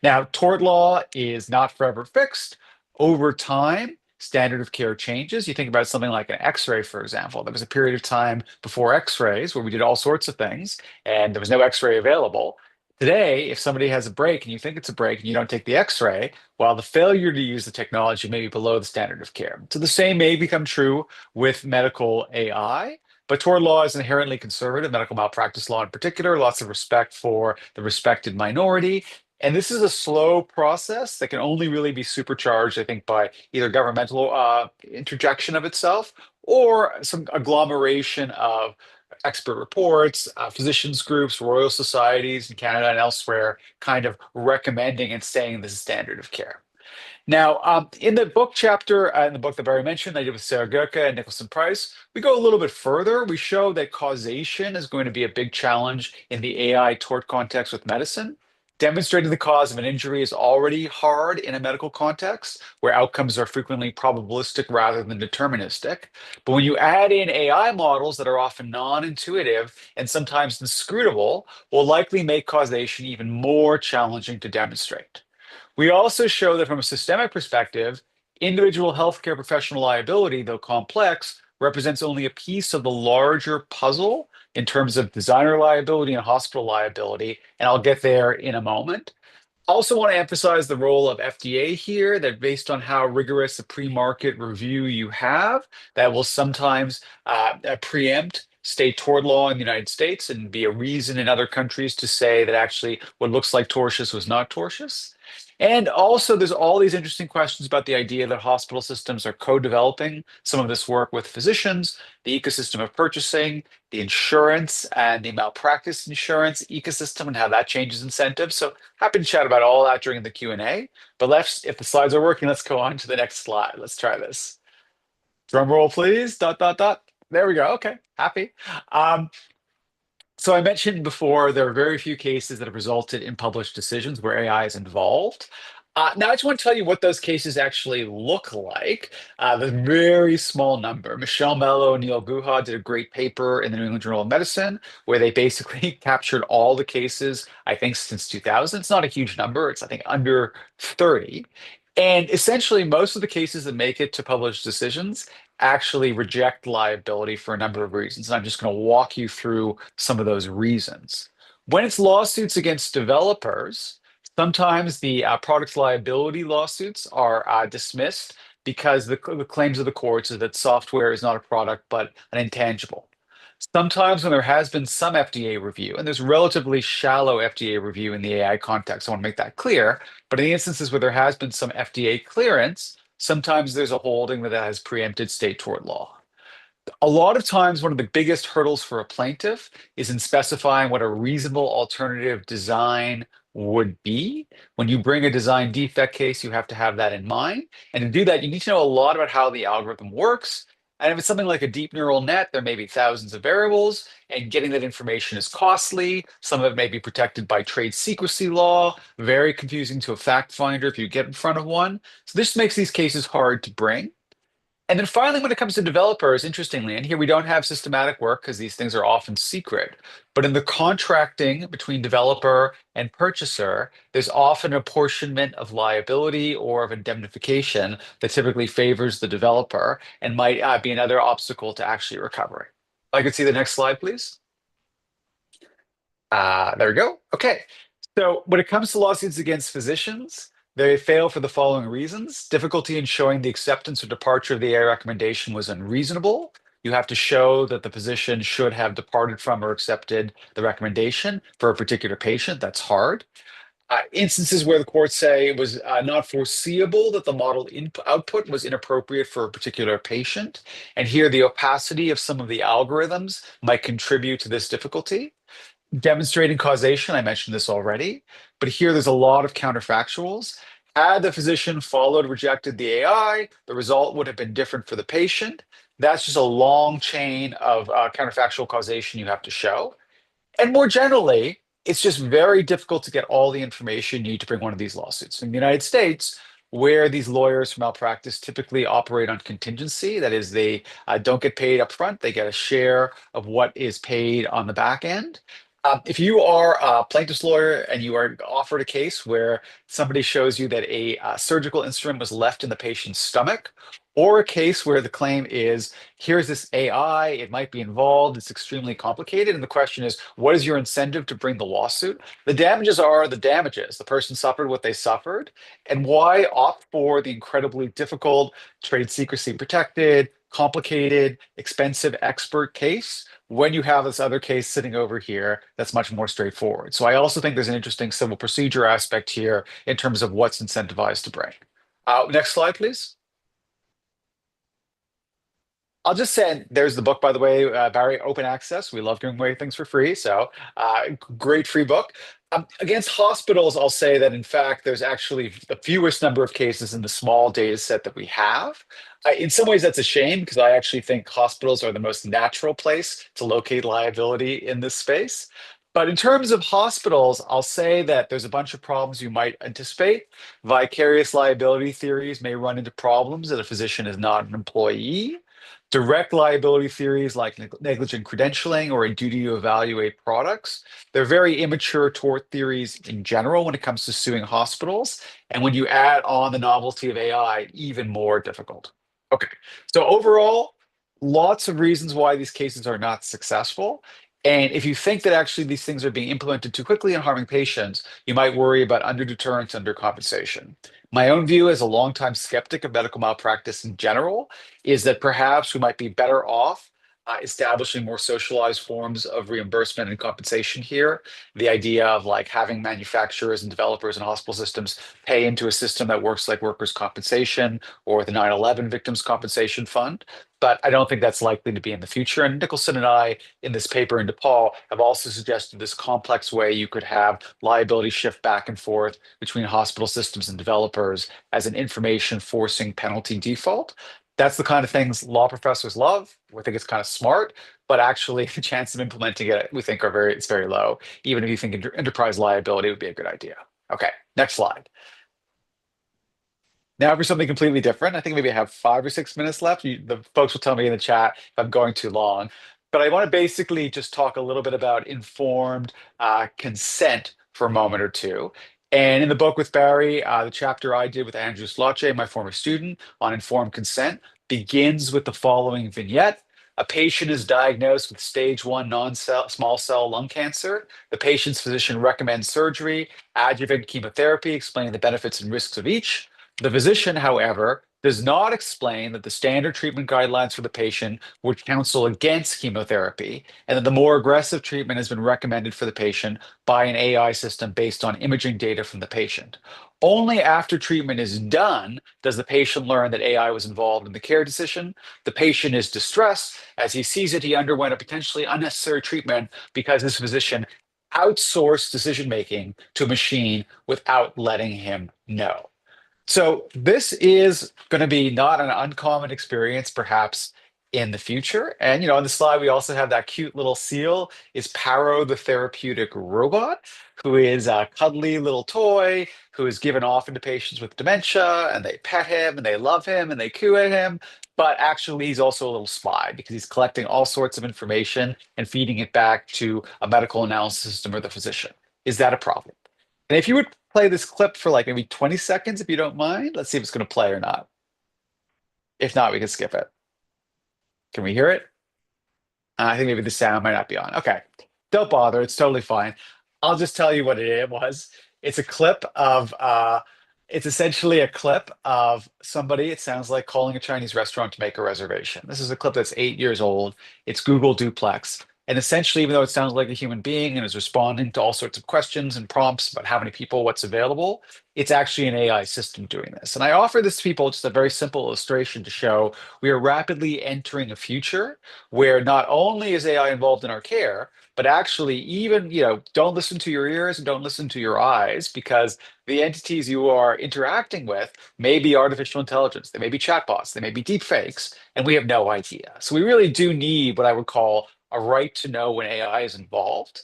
D: Now, tort law is not forever fixed. Over time, standard of care changes. You think about something like an X-ray, for example. There was a period of time before X-rays where we did all sorts of things and there was no X-ray available. Today, if somebody has a break and you think it's a break and you don't take the X-ray, well, the failure to use the technology may be below the standard of care. So the same may become true with medical AI. But tort law is inherently conservative, medical malpractice law in particular, lots of respect for the respected minority. And this is a slow process that can only really be supercharged, I think, by either governmental interjection of itself or some agglomeration of expert reports, physicians groups, royal societies in Canada and elsewhere, kind of recommending and saying this is standard of care. Now, in the book chapter, in the book that Barry mentioned, I did with Sarah Goetke and Nicholson Price, we go a little bit further. We show that causation is going to be a big challenge in the AI tort context with medicine. Demonstrating the cause of an injury is already hard in a medical context, where outcomes are frequently probabilistic rather than deterministic. But when you add in AI models that are often non-intuitive and sometimes inscrutable, will likely make causation even more challenging to demonstrate. We also show that from a systemic perspective, individual healthcare professional liability, though complex, represents only a piece of the larger puzzle in terms of designer liability and hospital liability, and I'll get there in a moment. Also want to emphasize the role of FDA here, that based on how rigorous a pre-market review you have, that will sometimes preempt state tort law in the United States and be a reason in other countries to say that actually what looks like tortious was not tortious. And also, there's all these interesting questions about the idea that hospital systems are co-developing some of this work with physicians, the ecosystem of purchasing, the insurance and the malpractice insurance ecosystem and how that changes incentives. So happy to chat about all that during the Q&A. But if the slides are working, let's go on to the next slide. Let's try this. Drum roll, please. ... There we go. Okay, happy. So I mentioned before, there are very few cases that have resulted in published decisions where AI is involved. Now I just want to tell you what those cases actually look like. The very small number. Michelle Mello and Neil Guha did a great paper in the New England Journal of Medicine where they basically captured all the cases, I think, since 2000. It's not a huge number. It's, I think, under 30. And essentially, most of the cases that make it to published decisions actually reject liability for a number of reasons. And I'm just going to walk you through some of those reasons. When it's lawsuits against developers, sometimes the products liability lawsuits are dismissed because the claims of the courts is that software is not a product, but an intangible. Sometimes when there has been some FDA review, and there's relatively shallow FDA review in the AI context, I want to make that clear, but in the instances where there has been some FDA clearance, sometimes there's a holding that has preempted state tort law. A lot of times, one of the biggest hurdles for a plaintiff is in specifying what a reasonable alternative design would be. When you bring a design defect case, you have to have that in mind. And to do that, you need to know a lot about how the algorithm works. And if it's something like a deep neural net, there may be thousands of variables, and getting that information is costly. Some of it may be protected by trade secrecy law, very confusing to a fact finder if you get in front of one. So this makes these cases hard to bring. And then finally, when it comes to developers, interestingly, and here we don't have systematic work because these things are often secret, but in the contracting between developer and purchaser, there's often an apportionment of liability or of indemnification that typically favors the developer and might be another obstacle to actually recovery. I could see the next slide, please. There we go. Okay. So when it comes to lawsuits against physicians, they fail for the following reasons: difficulty in showing the acceptance or departure of the AI recommendation was unreasonable. You have to show that the physician should have departed from or accepted the recommendation for a particular patient. That's hard. Instances where the courts say it was not foreseeable that the model output was inappropriate for a particular patient. And here the opacity of some of the algorithms might contribute to this difficulty. Demonstrating causation, I mentioned this already, but here there's a lot of counterfactuals. Had the physician followed, rejected the AI, the result would have been different for the patient. That's just a long chain of counterfactual causation you have to show. And more generally, it's just very difficult to get all the information you need to bring one of these lawsuits. In the United States, where these lawyers for malpractice typically operate on contingency, that is, they don't get paid up front, they get a share of what is paid on the back end. If you are a plaintiff's lawyer and you are offered a case where somebody shows you that a surgical instrument was left in the patient's stomach, or a case where the claim is, here's this AI, it might be involved, it's extremely complicated, and the question is, what is your incentive to bring the lawsuit? The damages are the damages. The person suffered what they suffered, and why opt for the incredibly difficult, trade secrecy protected, complicated, expensive expert case when you have this other case sitting over here that's much more straightforward. So I also think there's an interesting civil procedure aspect here in terms of what's incentivized to bring. Next slide, please. I'll just say, there's the book, by the way, Barry, open access. We love giving away things for free. So great free book. Against hospitals, I'll say that, in fact, there's actually the fewest number of cases in the small data set that we have. In some ways, that's a shame because I actually think hospitals are the most natural place to locate liability in this space. But in terms of hospitals, I'll say that there's a bunch of problems you might anticipate. Vicarious liability theories may run into problems that a physician is not an employee. Direct liability theories like negligent credentialing or a duty to evaluate products. They're very immature tort theories in general when it comes to suing hospitals. And when you add on the novelty of AI, even more difficult. Okay, so overall, lots of reasons why these cases are not successful. And if you think that actually these things are being implemented too quickly and harming patients, you might worry about underdeterrence, undercompensation. My own view as a longtime skeptic of medical malpractice in general is that perhaps we might be better off establishing more socialized forms of reimbursement and compensation here. The idea of like having manufacturers and developers and hospital systems pay into a system that works like workers' compensation or the 9/11 Victims Compensation Fund. But I don't think that's likely to be in the future. And Nicholson and I, in this paper in DePaul, have also suggested this complex way you could have liability shift back and forth between hospital systems and developers as an information forcing penalty default. That's the kind of things law professors love. We think it's kind of smart, but actually the chance of implementing it, we think it's very low. Even if you think enterprise liability would be a good idea. Okay, next slide. Now for something completely different. I think maybe I have 5 or 6 minutes left. The folks will tell me in the chat if I'm going too long. But I want to basically just talk a little bit about informed consent for a moment or two. And in the book with Barry, the chapter I did with Andrew Sloche, my former student, on informed consent, begins with the following vignette. A patient is diagnosed with stage 1 small cell lung cancer. The patient's physician recommends surgery, adjuvant chemotherapy, explaining the benefits and risks of each. The physician, however, does not explain that the standard treatment guidelines for the patient would counsel against chemotherapy, and that the more aggressive treatment has been recommended for the patient by an AI system based on imaging data from the patient. Only after treatment is done does the patient learn that AI was involved in the care decision. The patient is distressed as he sees that he underwent a potentially unnecessary treatment because his physician outsourced decision-making to a machine without letting him know. So this is going to be not an uncommon experience, perhaps in the future. And, on the slide, we also have that cute little seal is Paro, the therapeutic robot, who is a cuddly little toy who is given often to patients with dementia, and they pet him and they love him and they coo at him. But actually, he's also a little spy because he's collecting all sorts of information and feeding it back to a medical analysis system or the physician. Is that a problem? And if you would play this clip for like maybe 20 seconds, if you don't mind, let's see if it's going to play or not. If not, we can skip it. Can we hear it? I think maybe the sound might not be on. Okay, don't bother. It's totally fine. I'll just tell you what it was. It's a clip of, it's essentially a clip of somebody, it sounds like, calling a Chinese restaurant to make a reservation. This is a clip that's 8 years old. It's Google Duplex. And essentially, even though it sounds like a human being and is responding to all sorts of questions and prompts about how many people, what's available, it's actually an AI system doing this. And I offer this to people just a very simple illustration to show we are rapidly entering a future where not only is AI involved in our care, but actually even, don't listen to your ears and don't listen to your eyes, because the entities you are interacting with may be artificial intelligence, they may be chatbots, they may be deep fakes, and we have no idea. So we really do need what I would call a right to know when AI is involved.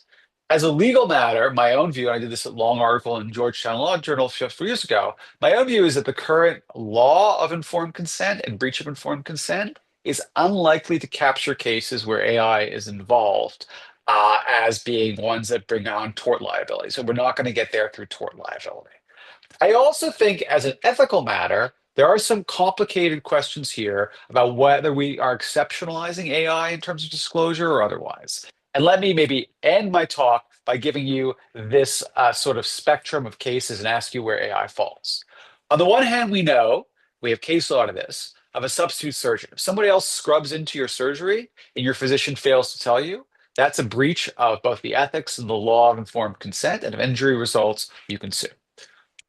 D: As a legal matter, my own view, and I did this long article in Georgetown Law Journal 4 years ago, my own view is that the current law of informed consent and breach of informed consent is unlikely to capture cases where AI is involved as being ones that bring on tort liability. So we're not going to get there through tort liability. I also think as an ethical matter, there are some complicated questions here about whether we are exceptionalizing AI in terms of disclosure or otherwise. And let me maybe end my talk by giving you this sort of spectrum of cases and ask you where AI falls. On the one hand, we know, we have case law to this, of a substitute surgeon. If somebody else scrubs into your surgery and your physician fails to tell you, that's a breach of both the ethics and the law of informed consent, and if injury results, you can sue.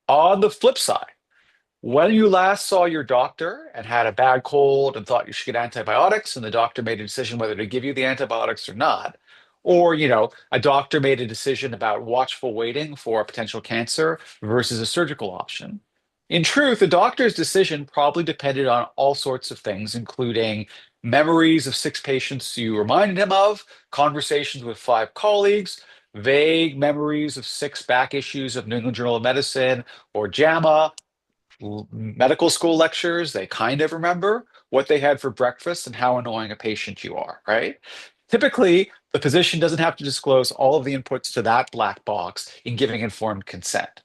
D: On the flip side, when you last saw your doctor and had a bad cold and thought you should get antibiotics, and the doctor made a decision whether to give you the antibiotics or not, or a doctor made a decision about watchful waiting for a potential cancer versus a surgical option. In truth, the doctor's decision probably depended on all sorts of things, including memories of 6 patients you reminded him of, conversations with 5 colleagues, vague memories of 6 back issues of New England Journal of Medicine or JAMA, medical school lectures. They kind of remember what they had for breakfast and how annoying a patient you are, right? Typically, the physician doesn't have to disclose all of the inputs to that black box in giving informed consent.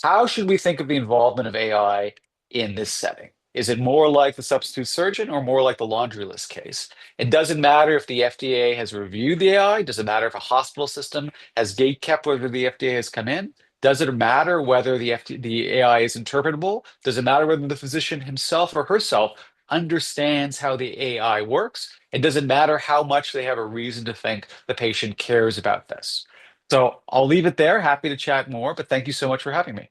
D: How should we think of the involvement of AI in this setting? Is it more like the substitute surgeon or more like the laundry list case? It doesn't matter if the FDA has reviewed the AI. It doesn't matter if a hospital system has gatekept whether the FDA has come in. Does it matter whether the AI is interpretable? Does it matter whether the physician himself or herself understands how the AI works? And does it matter how much they have a reason to think the patient cares about this? So I'll leave it there. Happy to chat more, but thank you so much for having me.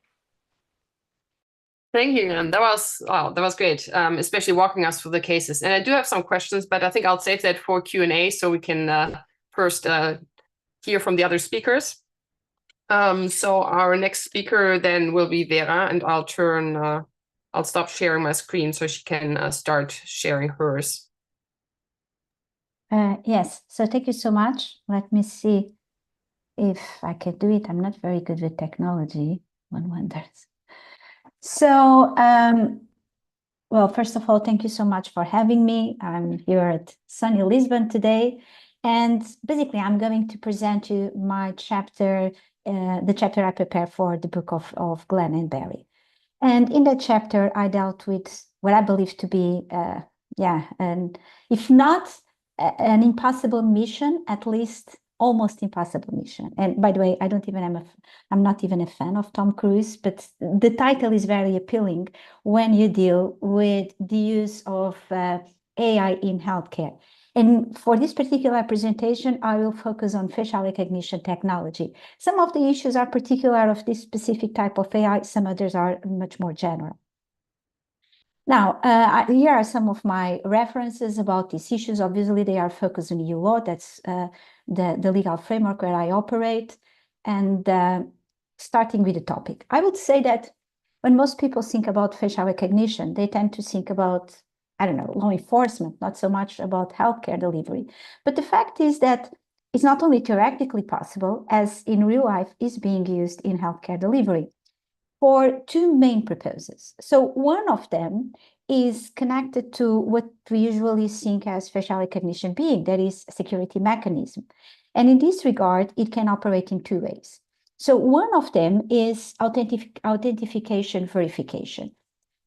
B: Thank you, and that was great, especially walking us through the cases. And I do have some questions, but I think I'll save that for Q&A so we can first hear from the other speakers. So our next speaker then will be Vera, and I'll stop sharing my screen so she can start sharing hers.
E: Yes, so thank you so much. Let me see if I can do it. I'm not very good with technology, one wonders. So, well, first of all, thank you so much for having me. I'm here at sunny Lisbon today, and basically I'm going to present you my chapter, the chapter I prepared for the book of Glenn and Barry. And in that chapter, I dealt with what I believe to be, and if not an impossible mission, at least almost impossible mission. And by the way, I'm not even a fan of Tom Cruise, but the title is very appealing when you deal with the use of AI in healthcare. And for this particular presentation, I will focus on facial recognition technology. Some of the issues are particular of this specific type of AI, some others are much more general. Now, here are some of my references about these issues. Obviously, they are focused on EU law. That's the legal framework where I operate. And starting with the topic, I would say that when most people think about facial recognition, they tend to think about, I don't know, law enforcement, not so much about healthcare delivery. But the fact is that it's not only theoretically possible, as in real life is being used in healthcare delivery, for 2 main purposes. So one of them is connected to what we usually think as facial recognition being, that is a security mechanism. And in this regard, it can operate in 2 ways. So one of them is authentication verification.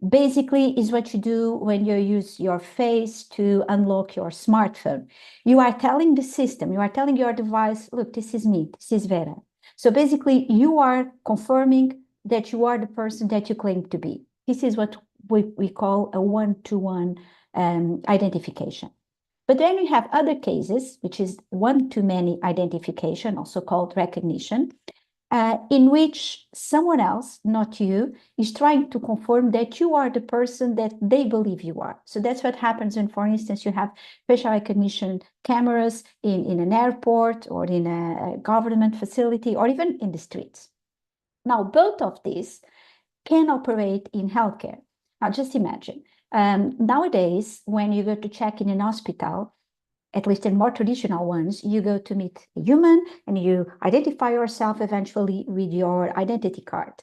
E: Basically is what you do when you use your face to unlock your smartphone. You are telling the system, you are telling your device, look, this is me, this is Vera. So basically you are confirming that you are the person that you claim to be. This is what we call a one-to-one identification. But then we have other cases, which is one-to-many identification, also called recognition, in which someone else, not you, is trying to confirm that you are the person that they believe you are. So that's what happens when, for instance, you have facial recognition cameras in an airport or in a government facility or even in the streets. Now, both of these can operate in healthcare. Now, just imagine, nowadays, when you go to check in an hospital, at least in more traditional ones, you go to meet a human and you identify yourself eventually with your identity card.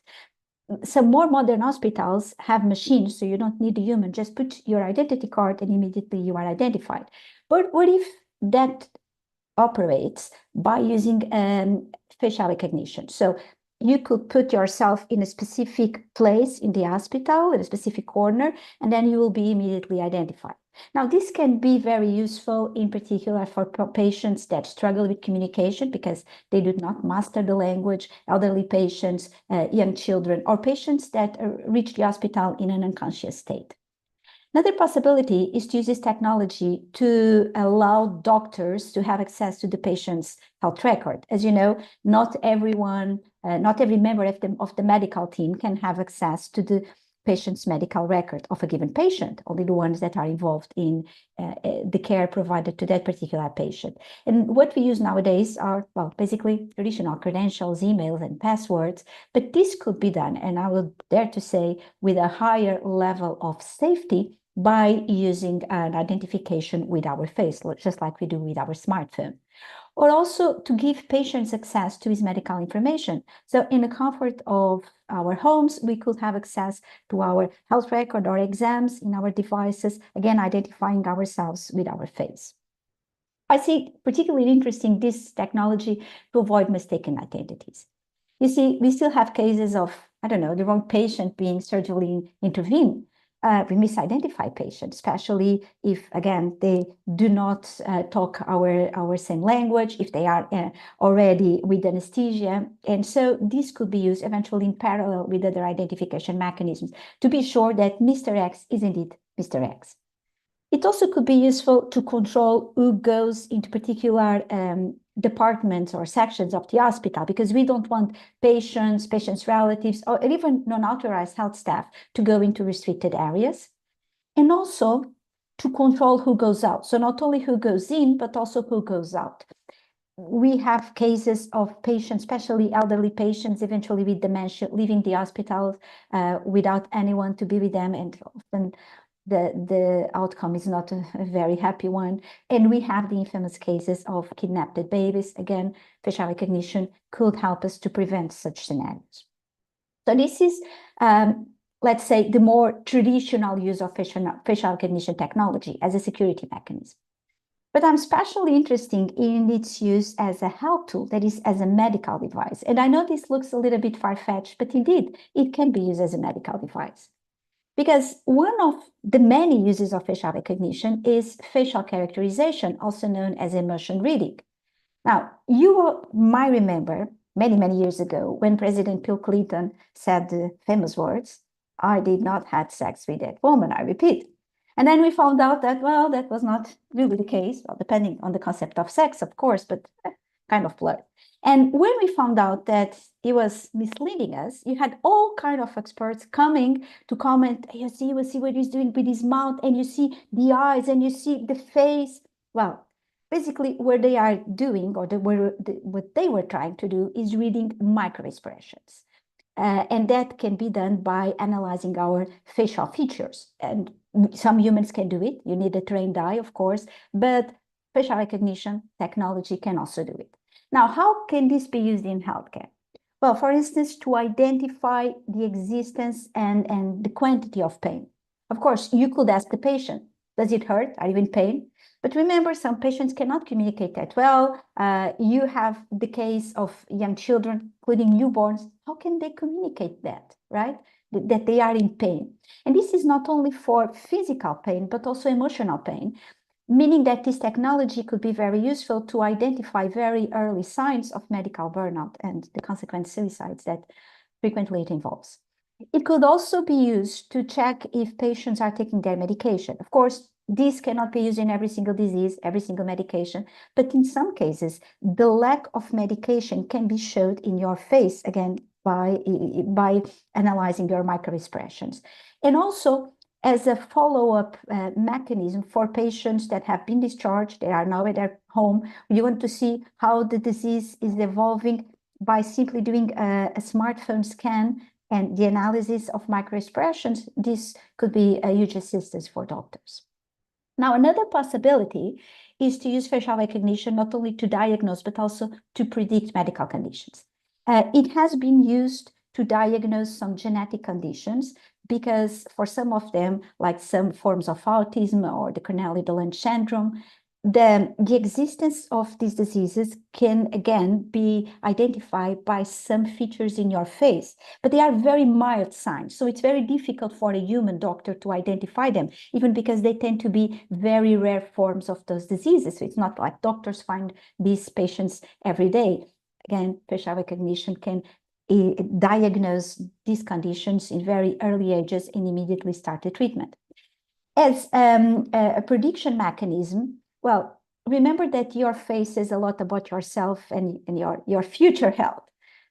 E: Some more modern hospitals have machines, so you don't need a human. Just put your identity card and immediately you are identified. But what if that operates by using facial recognition? So you could put yourself in a specific place in the hospital, in a specific corner, and then you will be immediately identified. Now, this can be very useful, in particular for patients that struggle with communication because they do not master the language, elderly patients, young children, or patients that reach the hospital in an unconscious state. Another possibility is to use this technology to allow doctors to have access to the patient's health record. As you know, not everyone, not every member of the medical team can have access to the patient's medical record of a given patient, only the ones that are involved in the care provided to that particular patient. And what we use nowadays are, well, basically traditional credentials, emails, and passwords, but this could be done, and I would dare to say, with a higher level of safety by using an identification with our face, just like we do with our smartphone. Or also to give patients access to his medical information. So in the comfort of our homes, we could have access to our health record or exams in our devices, again, identifying ourselves with our face. I see particularly interesting this technology to avoid mistaken identities. You see, we still have cases of, I don't know, the wrong patient being surgically intervened. We misidentify patients, especially if, again, they do not talk our same language, if they are already with anesthesia. And so this could be used eventually in parallel with other identification mechanisms to be sure that Mr. X is indeed Mr. X. It also could be useful to control who goes into particular departments or sections of the hospital, because we don't want patients, relatives, or even non-authorized health staff to go into restricted areas. And also to control who goes out. So not only who goes in, but also who goes out. We have cases of patients, especially elderly patients, eventually with dementia, leaving the hospital without anyone to be with them, and often the outcome is not a very happy one. And we have the infamous cases of kidnapped babies. Again, facial recognition could help us to prevent such scenarios. So this is, let's say, the more traditional use of facial recognition technology as a security mechanism. But I'm especially interested in its use as a health tool, that is, as a medical device. And I know this looks a little bit far-fetched, but indeed, it can be used as a medical device. Because one of the many uses of facial recognition is facial characterization, also known as emotion reading. Now, you might remember many, many years ago when President Bill Clinton said the famous words, "I did not have sex with that woman," I repeat. And then we found out that, well, that was not really the case, well, depending on the concept of sex, of course, but kind of blurred. And when we found out that he was misleading us, you had all kind of experts coming to comment, you see what he's doing with his mouth, and you see the eyes, and you see the face. Well, basically what they are doing, or what they were trying to do, is reading microexpressions. And that can be done by analyzing our facial features. And some humans can do it. You need a trained eye, of course, but facial recognition technology can also do it. Now, how can this be used in healthcare? Well, for instance, to identify the existence and the quantity of pain. Of course, you could ask the patient, does it hurt? Are you in pain? But remember, some patients cannot communicate that well. You have the case of young children, including newborns. How can they communicate that, right? That they are in pain. And this is not only for physical pain, but also emotional pain, meaning that this technology could be very useful to identify very early signs of medical burnout and the consequent suicides that frequently it involves. It could also be used to check if patients are taking their medication. Of course, this cannot be used in every single disease, every single medication, but in some cases, the lack of medication can be showed in your face, again, by analyzing your microexpressions. And also, as a follow-up mechanism for patients that have been discharged, they are now at their home, you want to see how the disease is evolving by simply doing a smartphone scan and the analysis of microexpressions. This could be a huge assistance for doctors. Now, another possibility is to use facial recognition not only to diagnose, but also to predict medical conditions. It has been used to diagnose some genetic conditions because for some of them, like some forms of autism or the Cornelia-de-Lange syndrome, the existence of these diseases can again be identified by some features in your face, but they are very mild signs. So it's very difficult for a human doctor to identify them, even because they tend to be very rare forms of those diseases. So it's not like doctors find these patients every day. Again, facial recognition can diagnose these conditions in very early ages and immediately start the treatment. As a prediction mechanism, well, remember that your face says a lot about yourself and your future health.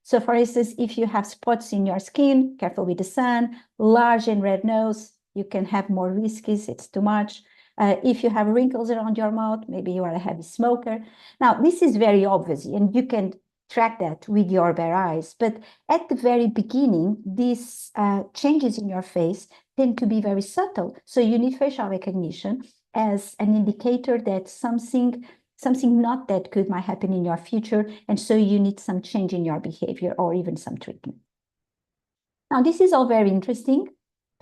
E: So for instance, if you have spots in your skin, careful with the sun, large and red nose, you can have more risks, it's too much. If you have wrinkles around your mouth, maybe you are a heavy smoker. Now, this is very obvious, and you can track that with your bare eyes. But at the very beginning, these changes in your face tend to be very subtle. So you need facial recognition as an indicator that something not that good might happen in your future. And so you need some change in your behavior or even some treatment. Now, this is all very interesting,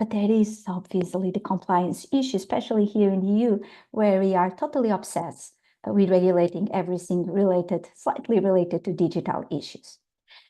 E: but there is obviously the compliance issue, especially here in the EU, where we are totally obsessed with regulating everything slightly related to digital issues.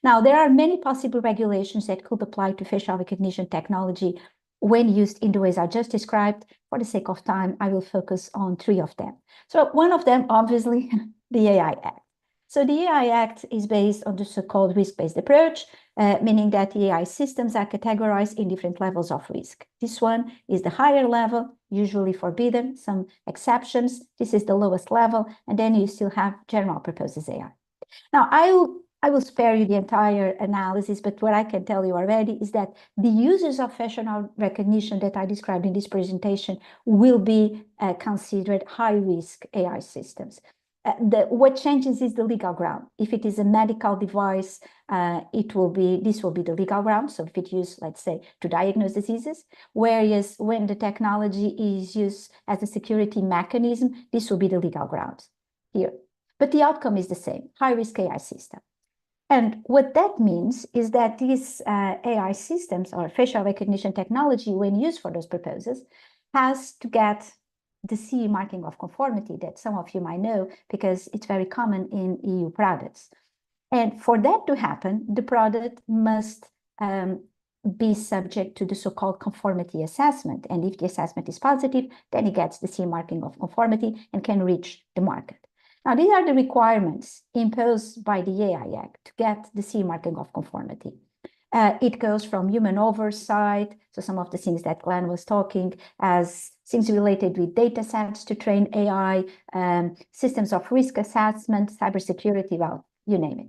E: Now, there are many possible regulations that could apply to facial recognition technology when used in the ways I just described. For the sake of time, I will focus on 3 of them. So one of them, obviously, the AI Act. So the AI Act is based on the so-called risk-based approach, meaning that the AI systems are categorized in different levels of risk. This one is the higher level, usually forbidden, some exceptions. This is the lowest level, and then you still have general purposes AI. Now, I will spare you the entire analysis, but what I can tell you already is that the uses of facial recognition that I described in this presentation will be considered high-risk AI systems. What changes is the legal ground. If it is a medical device, this will be the legal ground. So if it's used, let's say, to diagnose diseases, whereas when the technology is used as a security mechanism, this will be the legal ground here. But the outcome is the same, high-risk AI system. And what that means is that these AI systems or facial recognition technology, when used for those purposes, has to get the CE marking of conformity that some of you might know because it's very common in EU products. And for that to happen, the product must be subject to the so-called conformity assessment. And if the assessment is positive, then it gets the CE marking of conformity and can reach the market. Now, these are the requirements imposed by the AI Act to get the CE marking of conformity. It goes from human oversight, so some of the things that Glenn was talking, as things related with data sets to train AI, systems of risk assessment, cybersecurity, well, you name it.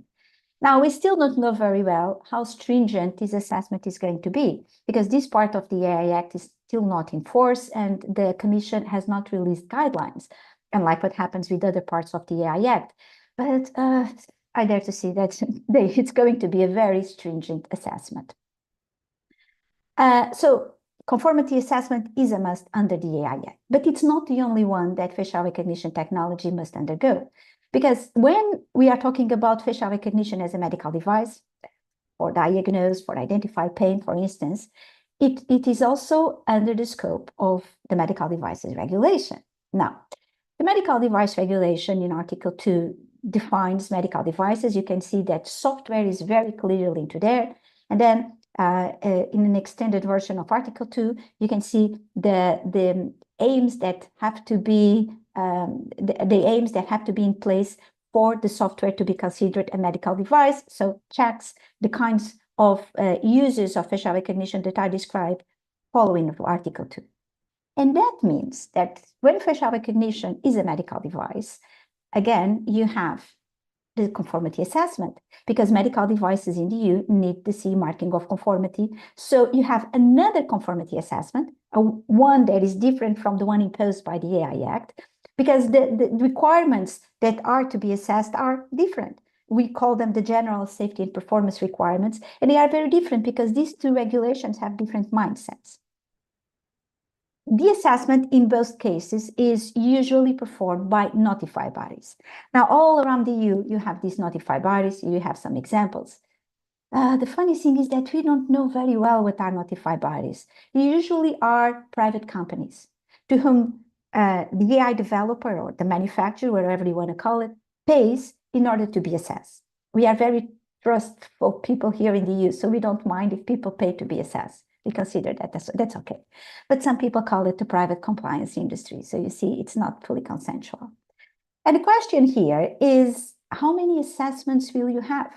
E: Now, we still don't know very well how stringent this assessment is going to be, because this part of the AI Act is still not in force, and the Commission has not released guidelines, unlike what happens with other parts of the AI Act. But I dare to say that it's going to be a very stringent assessment. So conformity assessment is a must under the AI Act, but it's not the only one that facial recognition technology must undergo. Because when we are talking about facial recognition as a medical device, for diagnose, for identify pain, for instance, it is also under the scope of the medical devices regulation. Now, the medical device regulation in Article 2 defines medical devices. You can see that software is very clearly linked to there. And then in an extended version of Article 2, you can see the aims that have to be in place for the software to be considered a medical device. So checks the kinds of uses of facial recognition that are described following Article 2. And that means that when facial recognition is a medical device, again, you have the conformity assessment, because medical devices in the EU need the CE marking of conformity. So you have another conformity assessment, one that is different from the one imposed by the AI Act, because the requirements that are to be assessed are different. We call them the general safety and performance requirements, and they are very different because these two regulations have different mindsets. the assessment in both cases is usually performed by notified bodies. Now, all around the EU, you have these notified bodies. You have some examples. The funny thing is that we don't know very well what are notified bodies. They usually are private companies to whom the AI developer or the manufacturer, whatever you want to call it, pays in order to be assessed. We are very trustful people here in the EU, so we don't mind if people pay to be assessed. We consider that that's okay. But some people call it the private compliance industry. So you see, it's not fully consensual. And the question here is, how many assessments will you have?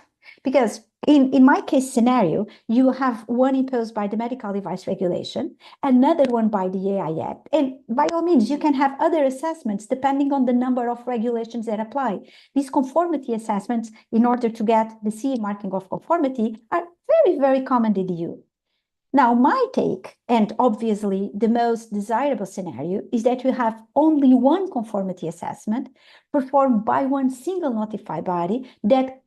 E: Because in my case scenario, you will have one imposed by the medical device regulation, another one by the AI Act. And by all means, you can have other assessments depending on the number of regulations that apply. These conformity assessments, in order to get the CE marking of conformity, are very, very common in the EU. Now, my take, and obviously the most desirable scenario, is that you have only one conformity assessment performed by one single notified body that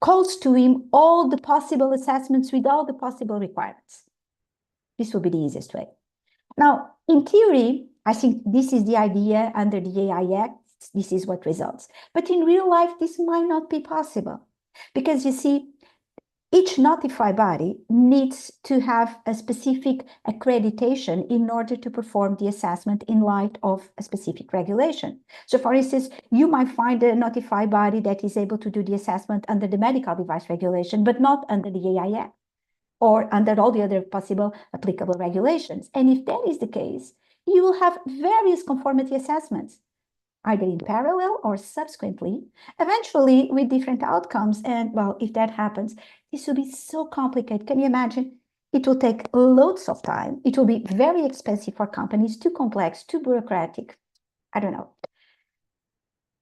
E: calls to him all the possible assessments with all the possible requirements. This will be the easiest way. Now, in theory, I think this is the idea under the AI Act. This is what results. But in real life, this might not be possible because you see, each notified body needs to have a specific accreditation in order to perform the assessment in light of a specific regulation. So for instance, you might find a notified body that is able to do the assessment under the medical device regulation, but not under the AI Act or under all the other possible applicable regulations. And if that is the case, you will have various conformity assessments, either in parallel or subsequently, eventually with different outcomes. And well, if that happens, this will be so complicated. Can you imagine? It will take loads of time. It will be very expensive for companies, too complex, too bureaucratic. I don't know.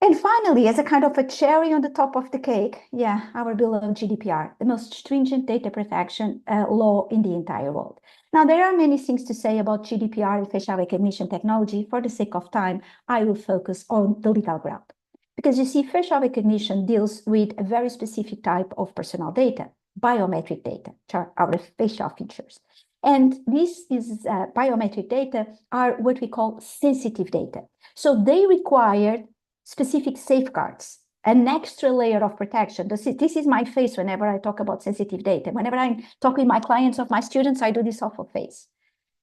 E: And finally, as a kind of a cherry on the top of the cake, yeah, our beloved GDPR, the most stringent data protection law in the entire world. Now, there are many things to say about GDPR and facial recognition technology. For the sake of time, I will focus on the legal ground. Because you see, facial recognition deals with a very specific type of personal data, biometric data, which are our facial features. And this is biometric data are what we call sensitive data. So they require specific safeguards, an extra layer of protection. This is my face whenever I talk about sensitive data. Whenever I talk with my clients or my students, I do this awful face.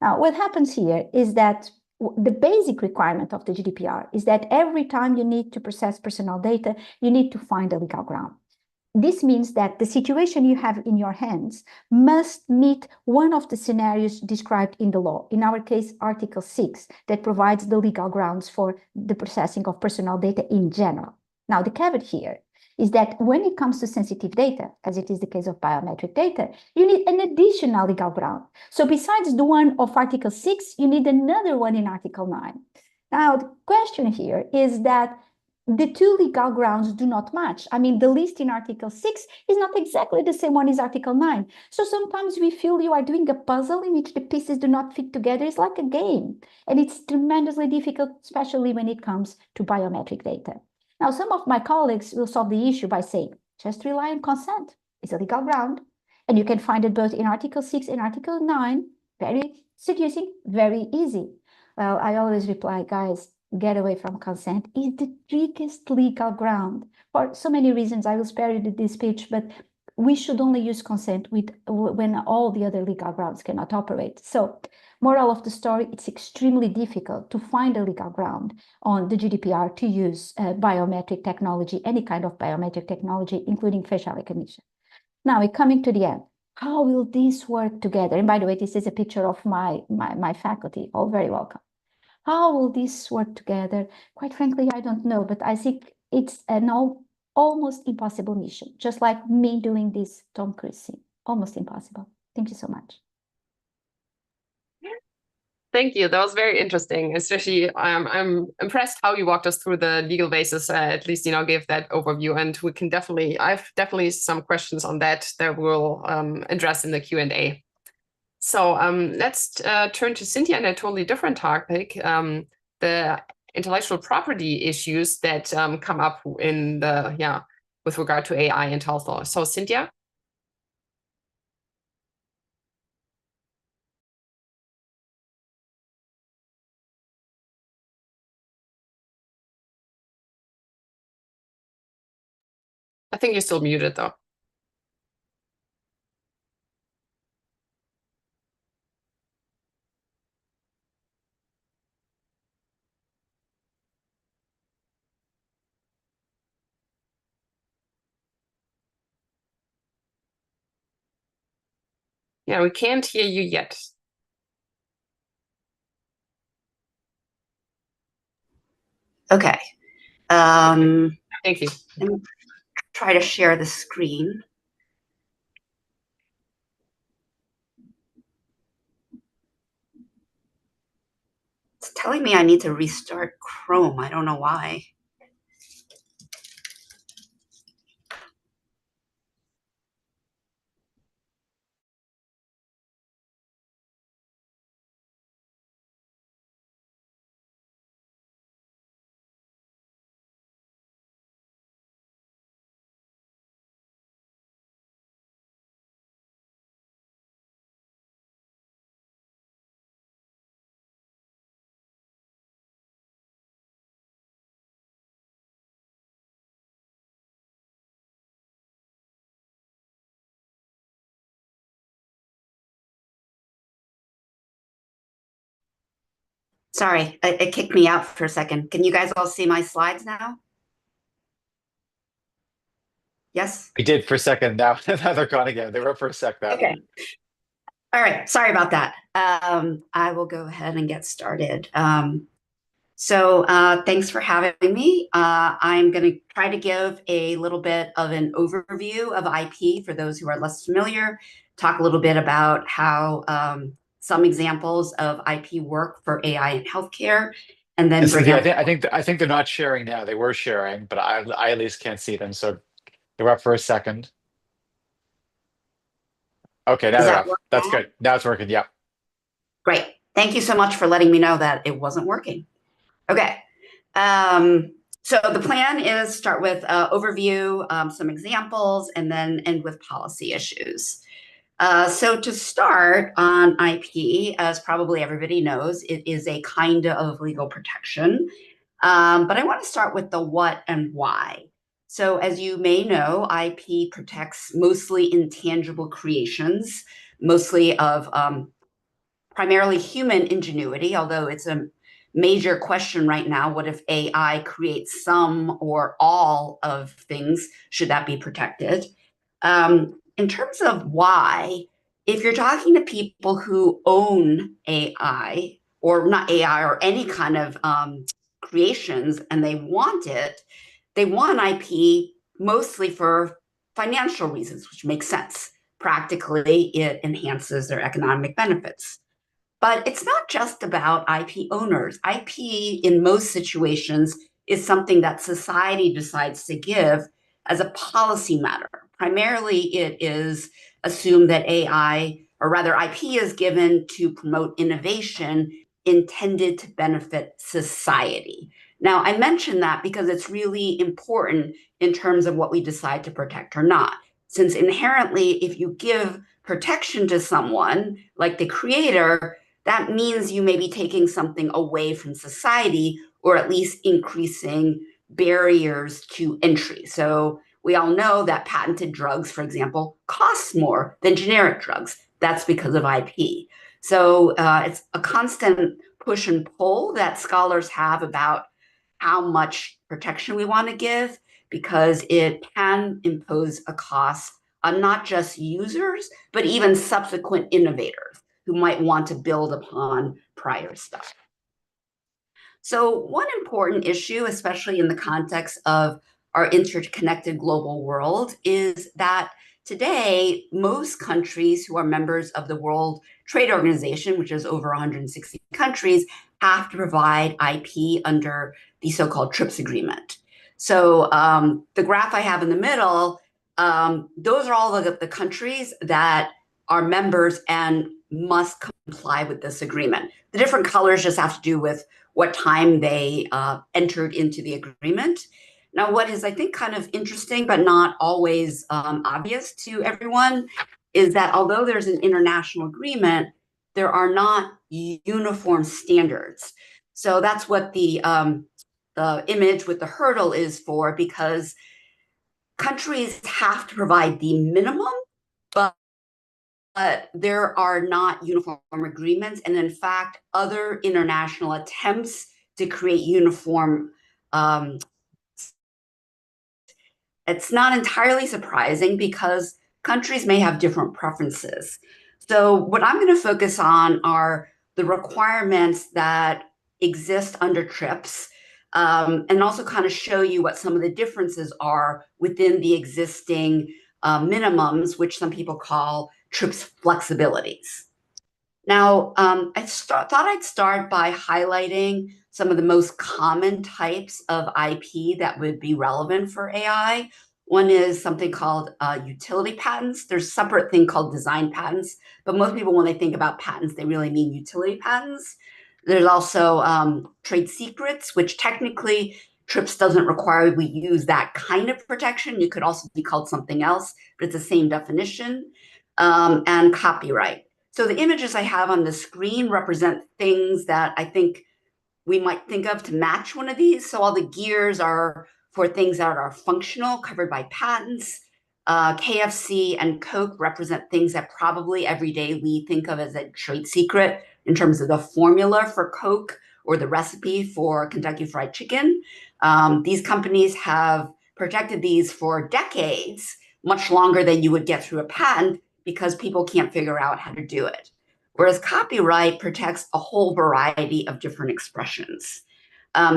E: Now, what happens here is that the basic requirement of the GDPR is that every time you need to process personal data, you need to find a legal ground. This means that the situation you have in your hands must meet one of the scenarios described in the law. In our case, Article 6, that provides the legal grounds for the processing of personal data in general. Now, the caveat here is that when it comes to sensitive data, as it is the case of biometric data, you need an additional legal ground. So besides the one of Article 6, you need another one in Article 9. Now, the question here is that the two legal grounds do not match. I mean, the list in Article 6 is not exactly the same one as Article 9. So sometimes we feel you are doing a puzzle in which the pieces do not fit together. It's like a game. And it's tremendously difficult, especially when it comes to biometric data. Now, some of my colleagues will solve the issue by saying, just rely on consent. It's a legal ground. And you can find it both in Article 6 and Article 9. Very seducing, very easy. Well, I always reply, guys, get away from consent is the trickiest legal ground. For so many reasons, I will spare you this speech, but we should only use consent when all the other legal grounds cannot operate. So, moral of the story, it's extremely difficult to find a legal ground on the GDPR to use biometric technology, any kind of biometric technology, including facial recognition. Now, we're coming to the end. How will this work together? And by the way, this is a picture of my faculty, all very welcome. How will this work together? Quite frankly, I don't know, but I think it's an almost impossible mission, just like me doing this Tom Cruise scene. Almost impossible. Thank you so much.
B: Thank you. That was very interesting. Especially, I'm impressed how you walked us through the legal basis. At least, gave that overview, and we can I've definitely some questions on that we'll address in the Q&A. So let's turn to Cynthia and a totally different topic, the intellectual property issues that come up in with regard to AI and health law. So Cynthia? I think you're still muted though. Yeah, we can't hear you yet.
F: Okay.
B: Thank you.
F: Let me try to share the screen. It's telling me I need to restart Chrome. I don't know why. Sorry, it kicked me out for a second. Can you guys all see my slides now? Yes?
D: We did for a second. Now, now they're gone again. They were for a sec now.
F: Okay. All right. Sorry about that. I will go ahead and get started. Thanks for having me. I'm going to try to give a little bit of an overview of IP for those who are less familiar, talk a little bit about how some examples of IP work for AI in healthcare, and then bring up...
D: I think they're not sharing now. They were sharing, but I at least can't see them. So they were up for a second. Okay, now they're up. That's good. Now it's working. Yeah.
F: Great. Thank you so much for letting me know that it wasn't working. Okay. So the plan is start with overview, some examples, and then end with policy issues. So to start on IP, as probably everybody knows, it is a kind of legal protection. But I want to start with the what and why. So as you may know, IP protects mostly intangible creations, mostly of primarily human ingenuity, although it's a major question right now. What if AI creates some or all of things? Should that be protected? In terms of why, if you're talking to people who own AI, or not AI, or any kind of creations, and they want it, they want IP mostly for financial reasons, which makes sense. Practically, it enhances their economic benefits. But it's not just about IP owners. IP, in most situations, is something that society decides to give as a policy matter. Primarily, it is assumed that AI, or rather IP, is given to promote innovation intended to benefit society. Now, I mention that because it's really important in terms of what we decide to protect or not. Since inherently, if you give protection to someone, like the creator, that means you may be taking something away from society, or at least increasing barriers to entry. So we all know that patented drugs, for example, cost more than generic drugs. That's because of IP. So it's a constant push and pull that scholars have about how much protection we want to give, because it can impose a cost on not just users, but even subsequent innovators who might want to build upon prior stuff. So one important issue, especially in the context of our interconnected global world, is that today, most countries who are members of the World Trade Organization, which is over 160 countries, have to provide IP under the so-called TRIPS agreement. So the graph I have in the middle, those are all the countries that are members and must comply with this agreement. The different colors just have to do with what time they entered into the agreement. Now, what is, I think, kind of interesting, but not always obvious to everyone, is that although there's an international agreement, there are not uniform standards. So that's what the image with the hurdle is for, because countries have to provide the minimum, but there are not uniform agreements. And in fact, other international attempts to create uniform, it's not entirely surprising because countries may have different preferences. So what I'm going to focus on are the requirements that exist under TRIPS, and also kind of show you what some of the differences are within the existing minimums, which some people call TRIPS flexibilities. Now, I thought I'd start by highlighting some of the most common types of IP that would be relevant for AI. One is something called utility patents. There's a separate thing called design patents, but most people, when they think about patents, they really mean utility patents. There's also trade secrets, which technically TRIPS doesn't require we use that kind of protection. It could also be called something else, but it's the same definition, and copyright. So the images I have on the screen represent things that I think we might think of to match one of these. So all the gears are for things that are functional, covered by patents. KFC and Coke represent things that probably every day we think of as a trade secret in terms of the formula for Coke or the recipe for Kentucky Fried Chicken. These companies have protected these for decades, much longer than you would get through a patent, because people can't figure out how to do it. Whereas copyright protects a whole variety of different expressions.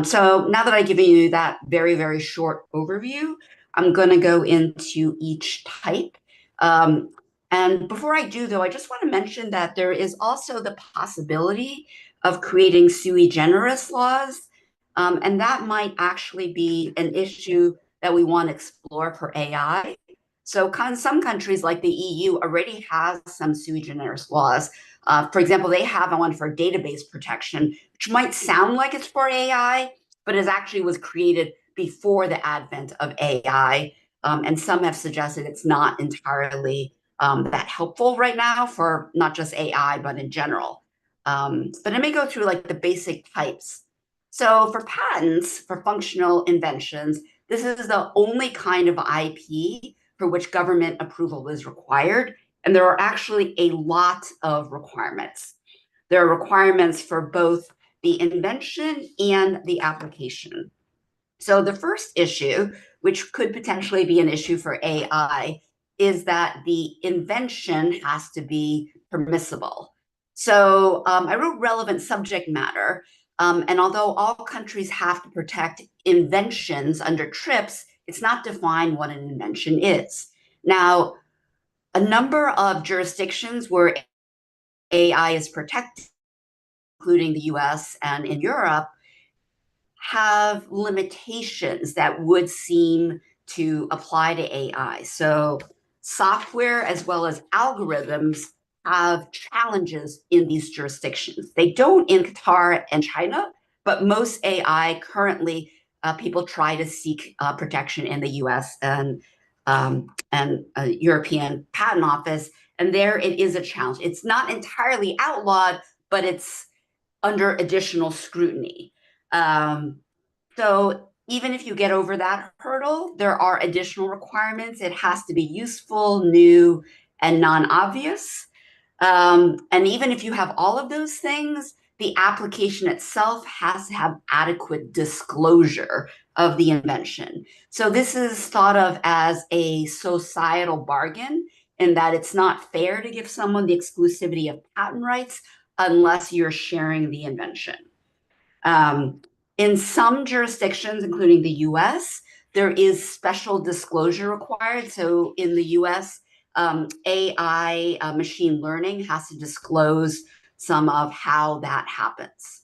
F: So now that I've given you that very, very short overview, I'm going to go into each type. And before I do, though, I just want to mention that there is also the possibility of creating sui generis laws. And that might actually be an issue that we want to explore for AI. So some countries like the EU already has some sui generis laws. For example, they have one for database protection, which might sound like it's for AI, but it actually was created before the advent of AI. And some have suggested it's not entirely that helpful right now for not just AI, but in general. But I may go through like the basic types. So for patents, for functional inventions, this is the only kind of IP for which government approval is required. And there are actually a lot of requirements. There are requirements for both the invention and the application. So the first issue, which could potentially be an issue for AI, is that the invention has to be permissible. So I wrote relevant subject matter, and although all countries have to protect inventions under TRIPS, it's not defined what an invention is. Now, a number of jurisdictions where AI is protected, including the US and in Europe, have limitations that would seem to apply to AI. So software as well as algorithms have challenges in these jurisdictions. They don't in Qatar and China, but most AI currently, people try to seek protection in the US and European Patent Office, and there it is a challenge. It's not entirely outlawed, but it's under additional scrutiny. So even if you get over that hurdle, there are additional requirements. It has to be useful, new, and non-obvious. And even if you have all of those things, the application itself has to have adequate disclosure of the invention. So this is thought of as a societal bargain in that it's not fair to give someone the exclusivity of patent rights unless you're sharing the invention. In some jurisdictions, including the US, there is special disclosure required. So in the US, AI machine learning has to disclose some of how that happens.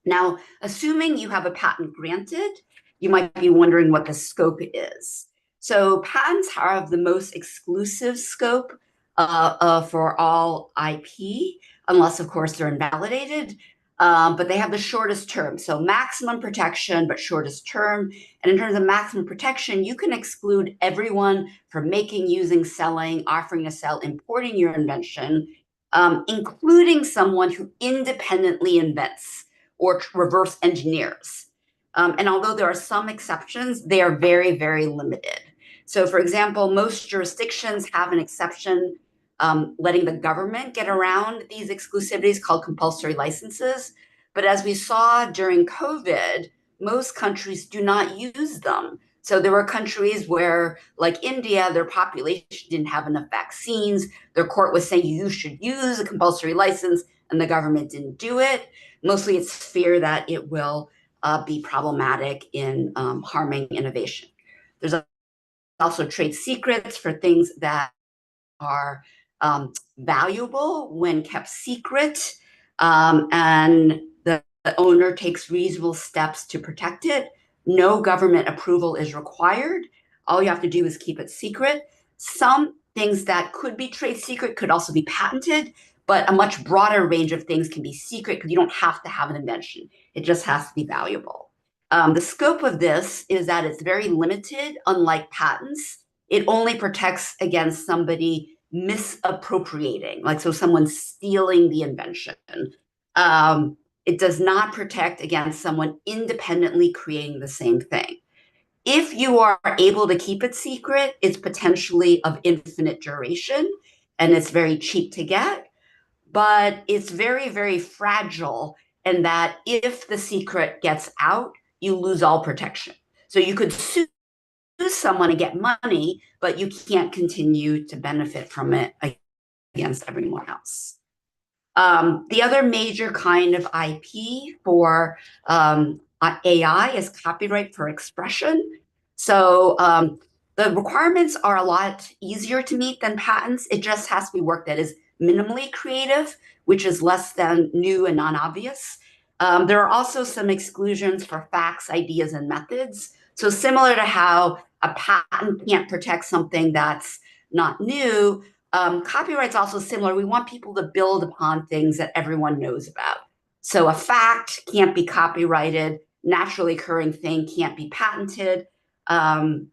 F: Now, assuming you have a patent granted, you might be wondering what the scope is. So patents have the most exclusive scope for all IP, unless, of course, they're invalidated. But they have the shortest term. So maximum protection, but shortest term. And in terms of maximum protection, you can exclude everyone from making, using, selling, offering to sell, importing your invention, including someone who independently invents or reverse engineers. And although there are some exceptions, they are very, very limited. So for example, most jurisdictions have an exception letting the government get around these exclusivities called compulsory licenses. But as we saw during COVID, most countries do not use them. So there were countries where, like India, their population didn't have enough vaccines. Their court was saying you should use a compulsory license, and the government didn't do it. Mostly it's fear that it will be problematic in harming innovation. There's also trade secrets for things that are valuable when kept secret, and the owner takes reasonable steps to protect it. No government approval is required. All you have to do is keep it secret. Some things that could be trade secret could also be patented, but a much broader range of things can be secret because you don't have to have an invention. It just has to be valuable. The scope of this is that it's very limited, unlike patents. It only protects against somebody misappropriating, like so someone stealing the invention. It does not protect against someone independently creating the same thing. If you are able to keep it secret, it's potentially of infinite duration and it's very cheap to get, but it's very, very fragile in that if the secret gets out, you lose all protection. So you could sue someone and get money, but you can't continue to benefit from it against everyone else. The other major kind of IP for AI is copyright for expression. So the requirements are a lot easier to meet than patents. It just has to be work that is minimally creative, which is less than new and non-obvious. There are also some exclusions for facts, ideas, and methods. So similar to how a patent can't protect something that's not new, copyright's also similar. We want people to build upon things that everyone knows about. So a fact can't be copyrighted, naturally occurring thing can't be patented. But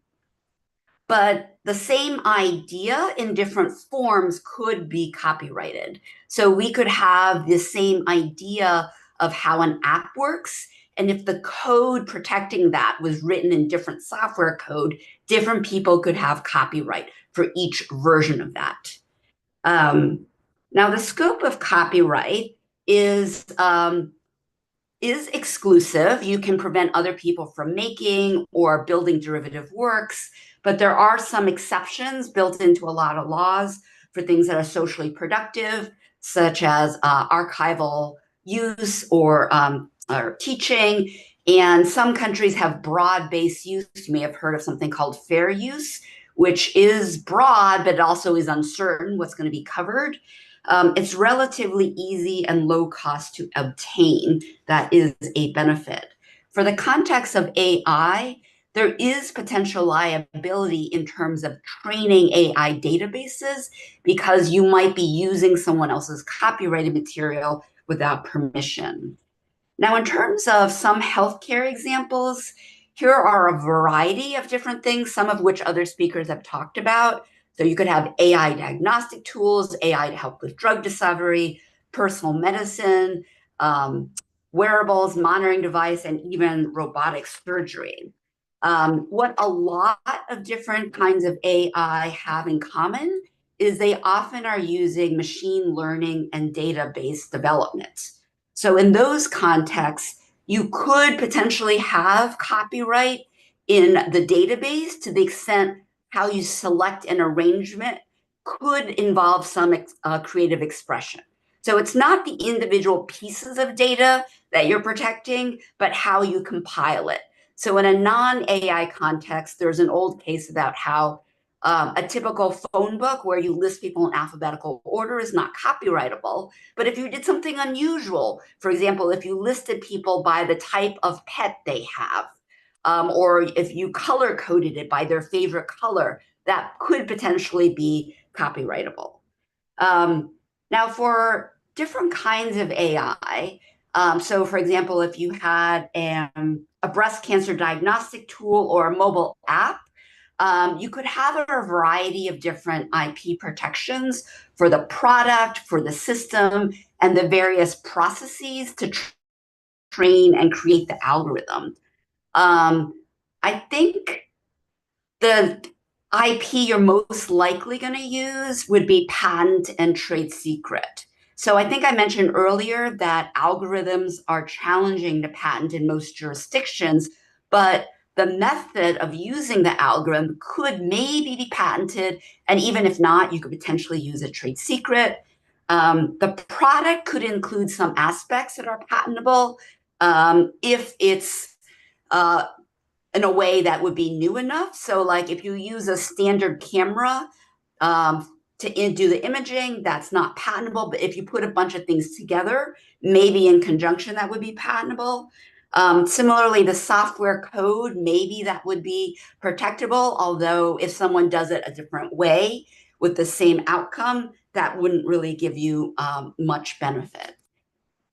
F: the same idea in different forms could be copyrighted. So we could have the same idea of how an app works, and if the code protecting that was written in different software code, different people could have copyright for each version of that. Now, the scope of copyright is exclusive. You can prevent other people from making or building derivative works, but there are some exceptions built into a lot of laws for things that are socially productive, such as archival use or teaching. And some countries have broad-based use. You may have heard of something called fair use, which is broad, but it also is uncertain what's going to be covered. It's relatively easy and low cost to obtain. That is a benefit. For the context of AI, there is potential liability in terms of training AI databases because you might be using someone else's copyrighted material without permission. Now, in terms of some healthcare examples, here are a variety of different things, some of which other speakers have talked about. So you could have AI diagnostic tools, AI to help with drug discovery, personal medicine, wearables, monitoring device, and even robotic surgery. What a lot of different kinds of AI have in common is they often are using machine learning and database development. So in those contexts, you could potentially have copyright in the database to the extent how you select an arrangement could involve some creative expression. So it's not the individual pieces of data that you're protecting, but how you compile it. So in a non-AI context, there's an old case about how a typical phone book where you list people in alphabetical order is not copyrightable. But if you did something unusual, for example, if you listed people by the type of pet they have, or if you color coded it by their favorite color, that could potentially be copyrightable. Now, for different kinds of AI, so for example, if you had a breast cancer diagnostic tool or a mobile app, you could have a variety of different IP protections for the product, for the system, and the various processes to train and create the algorithm. I think the IP you're most likely going to use would be patent and trade secret. So I think I mentioned earlier that algorithms are challenging to patent in most jurisdictions, but the method of using the algorithm could maybe be patented, and even if not, you could potentially use a trade secret. The product could include some aspects that are patentable if it's in a way that would be new enough. So like if you use a standard camera to do the imaging, that's not patentable. But if you put a bunch of things together, maybe in conjunction, that would be patentable. Similarly, the software code, maybe that would be protectable, although if someone does it a different way with the same outcome, that wouldn't really give you much benefit.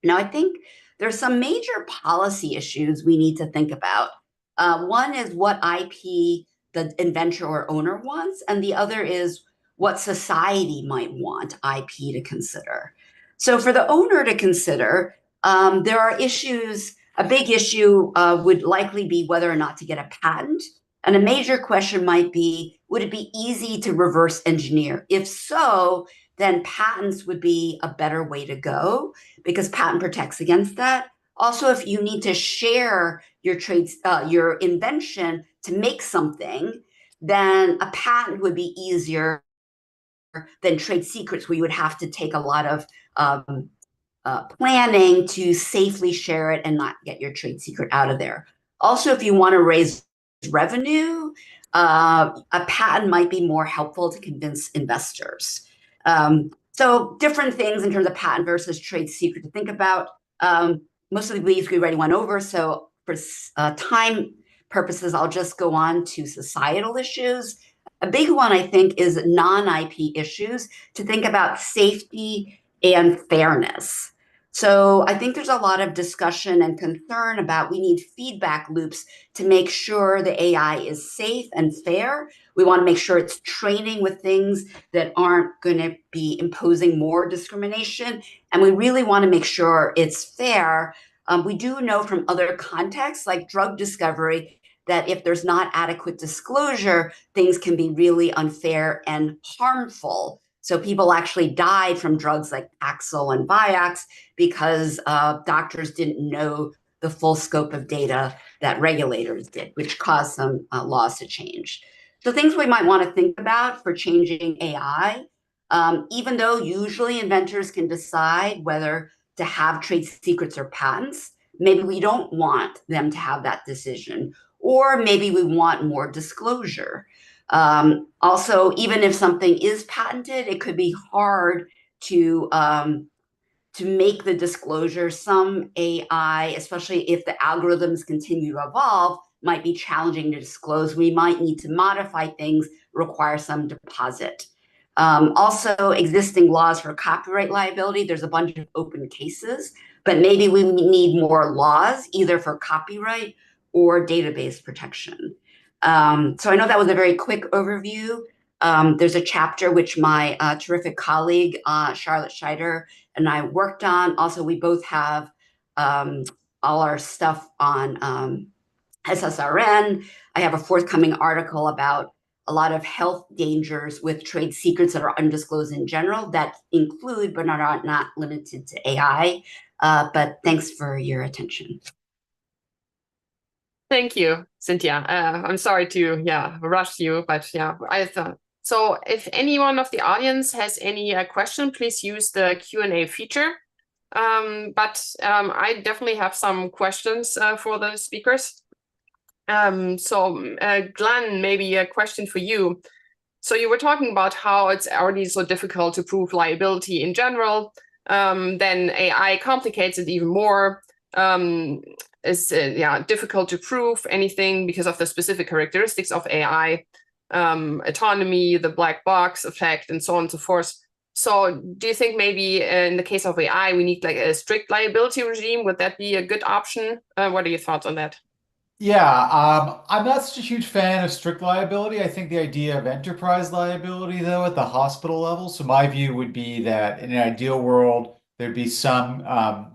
F: Now, I think there's some major policy issues we need to think about. One is what IP the inventor or owner wants, and the other is what society might want IP to consider. So for the owner to consider, there are issues. A big issue would likely be whether or not to get a patent. And a major question might be, would it be easy to reverse engineer? If so, then patents would be a better way to go because patent protects against that. Also, if you need to share your your invention to make something, then a patent would be easier than trade secrets, where you would have to take a lot of planning to safely share it and not get your trade secret out of there. Also, if you want to raise revenue, a patent might be more helpful to convince investors. So different things in terms of patent versus trade secret to think about. Most of these we already went over, so for time purposes, I'll just go on to societal issues. A big one, I think, is non-IP issues, to think about safety and fairness. So I think there's a lot of discussion and concern about we need feedback loops to make sure the AI is safe and fair. We want to make sure it's training with things that aren't going to be imposing more discrimination. And we really want to make sure it's fair. We do know from other contexts, like drug discovery, that if there's not adequate disclosure, things can be really unfair and harmful. So people actually died from drugs like ASIL and Vioethics because doctors didn't know the full scope of data that regulators did, which caused some laws to change. So things we might want to think about for changing AI, even though usually inventors can decide whether to have trade secrets or patents, maybe we don't want them to have that decision, or maybe we want more disclosure. Also, even if something is patented, it could be hard to make the disclosure. Some AI, especially if the algorithms continue to evolve, might be challenging to disclose. We might need to modify things, require some deposit. Also, existing laws for copyright liability, there's a bunch of open cases, but maybe we need more laws either for copyright or database protection. So I know that was a very quick overview. There's a chapter which my terrific colleague, Charlotte Scheider, and I worked on. Also, we both have all our stuff on SSRN. I have a forthcoming article about a lot of health dangers with trade secrets that are undisclosed in general that include, but are not limited to AI. But thanks for your attention.
B: Thank you, Cynthia. I'm sorry to rush you, but I thought so. If anyone of the audience has any question, please use the Q&A feature. But I definitely have some questions for the speakers. So Glenn, maybe a question for you. So you were talking about how it's already so difficult to prove liability in general. Then AI complicates it even more. It's difficult to prove anything because of the specific characteristics of AI, autonomy, the black box effect, and so on and so forth. So do you think maybe in the case of AI, we need like a strict liability regime? Would that be a good option? What are your thoughts on that?
D: Yeah, I'm not such a huge fan of strict liability. I think the idea of enterprise liability, though, at the hospital level. So my view would be that in an ideal world, there'd be some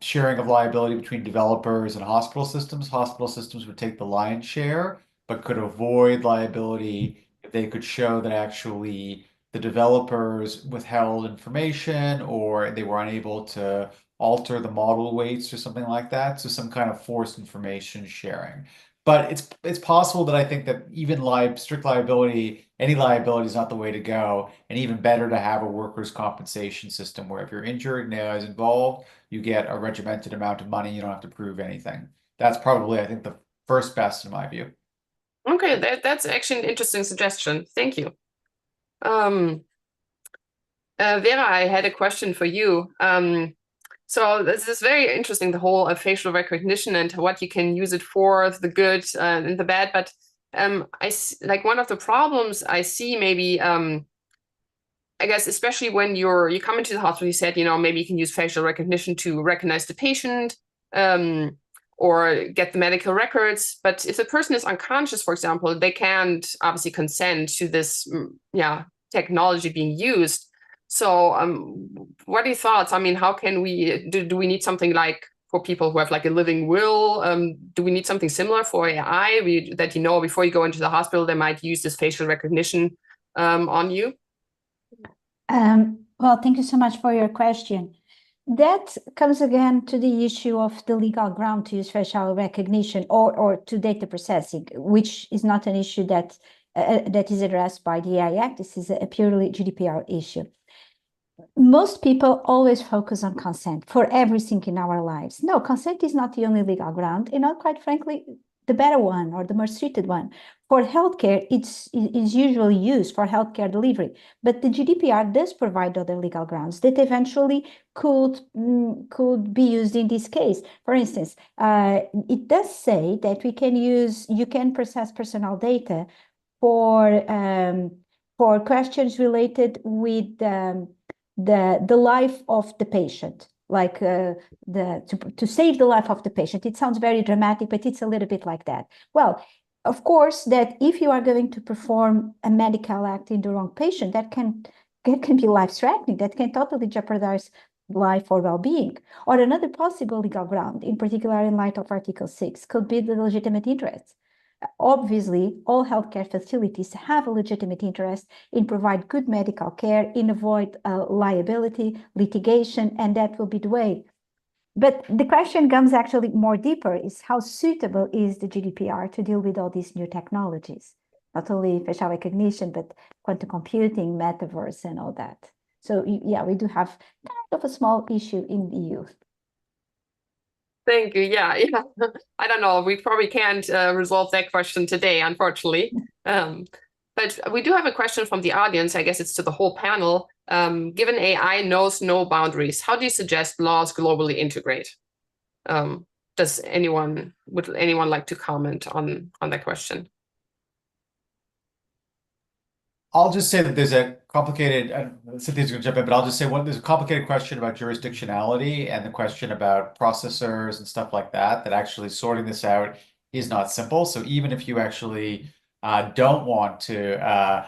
D: sharing of liability between developers and hospital systems. Hospital systems would take the lion's share, but could avoid liability
G: if they could show that actually the developers withheld information or they were unable to alter the model weights or something like that. So some kind of forced information sharing. But it's possible that I think that even strict liability, any liability is not the way to go, and even better to have a workers' compensation system where if you're injured and AI is involved, you get a regimented amount of money. You don't have to prove anything. That's probably, I think, the first best in my view.
B: Okay, that's actually an interesting suggestion. Thank you. Vera, I had a question for you. So this is very interesting, the whole facial recognition and what you can use it for, the good and the bad. But like one of the problems I see maybe, I guess, especially when you come into the hospital, you said, maybe you can use facial recognition to recognize the patient or get the medical records. But if the person is unconscious, for example, they can't obviously consent to this, technology being used. So what are your thoughts? I mean, how can we, do we need something like for people who have like a living will? Do we need something similar for AI that before you go into the hospital, they might use this facial recognition on you?
E: Well, thank you so much for your question. That comes again to the issue of the legal ground to use facial recognition or to data processing, which is not an issue that is addressed by the AI Act. This is a purely GDPR issue. Most people always focus on consent for everything in our lives. No, consent is not the only legal ground, and not quite frankly, the better one or the more suited one. For healthcare, it's usually used for healthcare delivery, but the GDPR does provide other legal grounds that eventually could be used in this case. For instance, it does say that you can process personal data for questions related with the life of the patient, like to save the life of the patient. It sounds very dramatic, but it's a little bit like that. Well, of course, that if you are going to perform a medical act in the wrong patient, that can be life-threatening. That can totally jeopardize life or well-being. Or another possible legal ground, in particular in light of Article 6, could be the legitimate interest. Obviously, all healthcare facilities have a legitimate interest in provide good medical care, in avoid liability, litigation, and that will be the way. But the question comes actually more deeper, is how suitable is the GDPR to deal with all these new technologies? Not only facial recognition, but quantum computing, metaverse, and all that. So yeah, we do have kind of a small issue in the EU.
B: Thank you. Yeah. I don't know. We probably can't resolve that question today, unfortunately. But we do have a question from the audience. I guess it's to the whole panel. Given AI knows no boundaries, how do you suggest laws globally integrate? Would anyone like to comment on that question?
G: I'll just say that there's a complicated, Cynthia's going to jump in, but I'll just say there's a complicated question about jurisdictionality and the question about processors and stuff like that actually sorting this out is not simple. So even if you actually don't want to,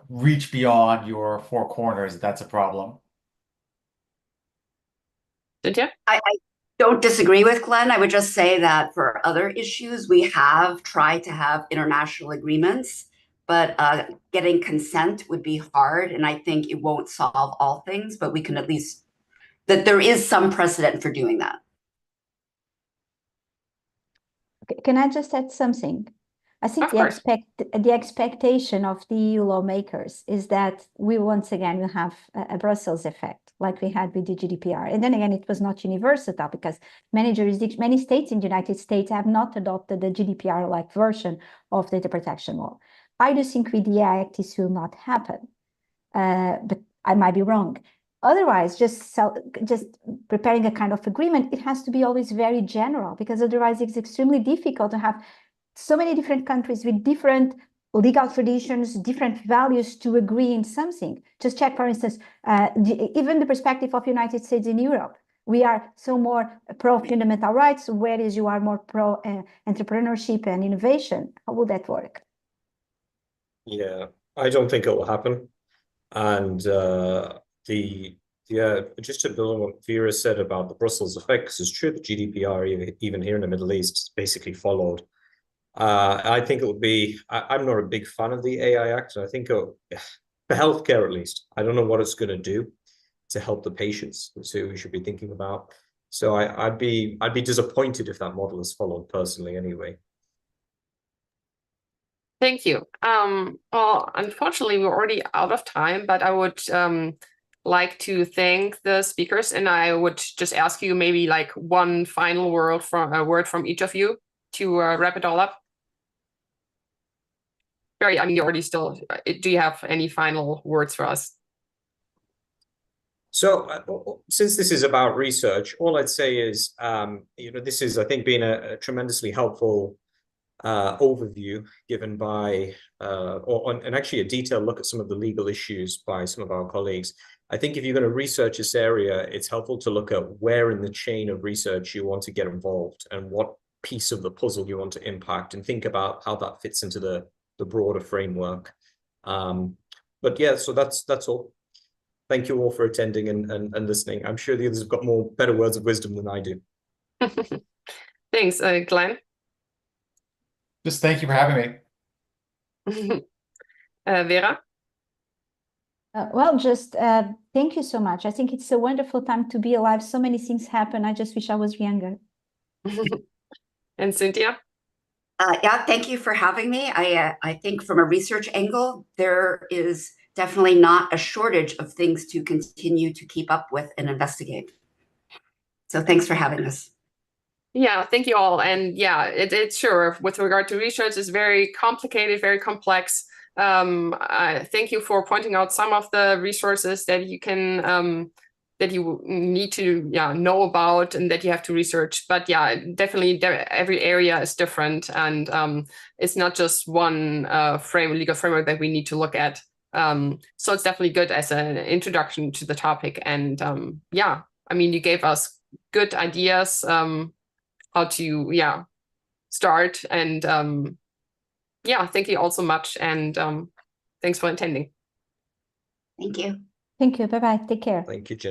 G: reach beyond your four corners, that's a problem.
B: Cynthia?
F: I don't disagree with Glenn. I would just say that for other issues, we have tried to have international agreements, but getting consent would be hard, and I think it won't solve all things, but we can at least, that there is some precedent for doing that.
E: Can I just add something? I think the expectation of the EU lawmakers is that we once again will have a Brussels effect, like we had with the GDPR. And then again, it was not universal because many states in the United States have not adopted the GDPR-like version of data protection law. I do think with the AI Act this will not happen, but I might be wrong. Otherwise, just preparing a kind of agreement, it has to be always very general, because otherwise it's extremely difficult to have so many different countries with different legal traditions, different values to agree in something. Just check, for instance, even the perspective of United States in Europe. We are so more pro-fundamental rights, whereas you are more pro-entrepreneurship and innovation. How will that work?
C: Yeah, I don't think it will happen. And just to build on what Vera said about the Brussels effect, because it's true that GDPR, even here in the Middle East, basically followed I think it will be, I'm not a big fan of the AI Act. I think for healthcare, at least, I don't know what it's going to do to help the patients. That's who we should be thinking about. So I'd be disappointed if that model is followed personally anyway.
B: Thank you. Well, unfortunately, we're already out of time, but I would like to thank the speakers, and I would just ask you maybe like one final word from each of you to wrap it all up. Barry, I mean, you already still, do you have any final words for us?
C: So since this is about research, all I'd say is, this is, I think, been a tremendously helpful overview given by, and actually a detailed look at some of the legal issues by some of our colleagues. I think if you're going to research this area, it's helpful to look at where in the chain of research you want to get involved and what piece of the puzzle you want to impact, and think about how that fits into the broader framework. But yeah, so that's all. Thank you all for attending and listening. I'm sure the others have got better words of wisdom than I do.
B: Thanks, Glenn.
G: Just thank you for having me.
B: Vera?
E: Well, just thank you so much. I think it's a wonderful time to be alive. So many things happen. I just wish I was younger.
B: And Cynthia?
F: Yeah, thank you for having me. I think from a research angle, there is definitely not a shortage of things to continue to keep up with and investigate. So thanks for having us.
B: Yeah, thank you all. And yeah, it's sure, with regard to research, it's very complicated, very complex. Thank you for pointing out some of the resources that you can that you need to know about and that you have to research. But yeah, definitely every area is different, and it's not just one legal framework that we need to look at. So it's definitely good as an introduction to the topic. And yeah, I mean, you gave us good ideas how to start. And yeah, thank you all so much. And thanks for attending.
F: Thank you.
E: Thank you. Bye-bye. Take care.
C: Thank you, Jen.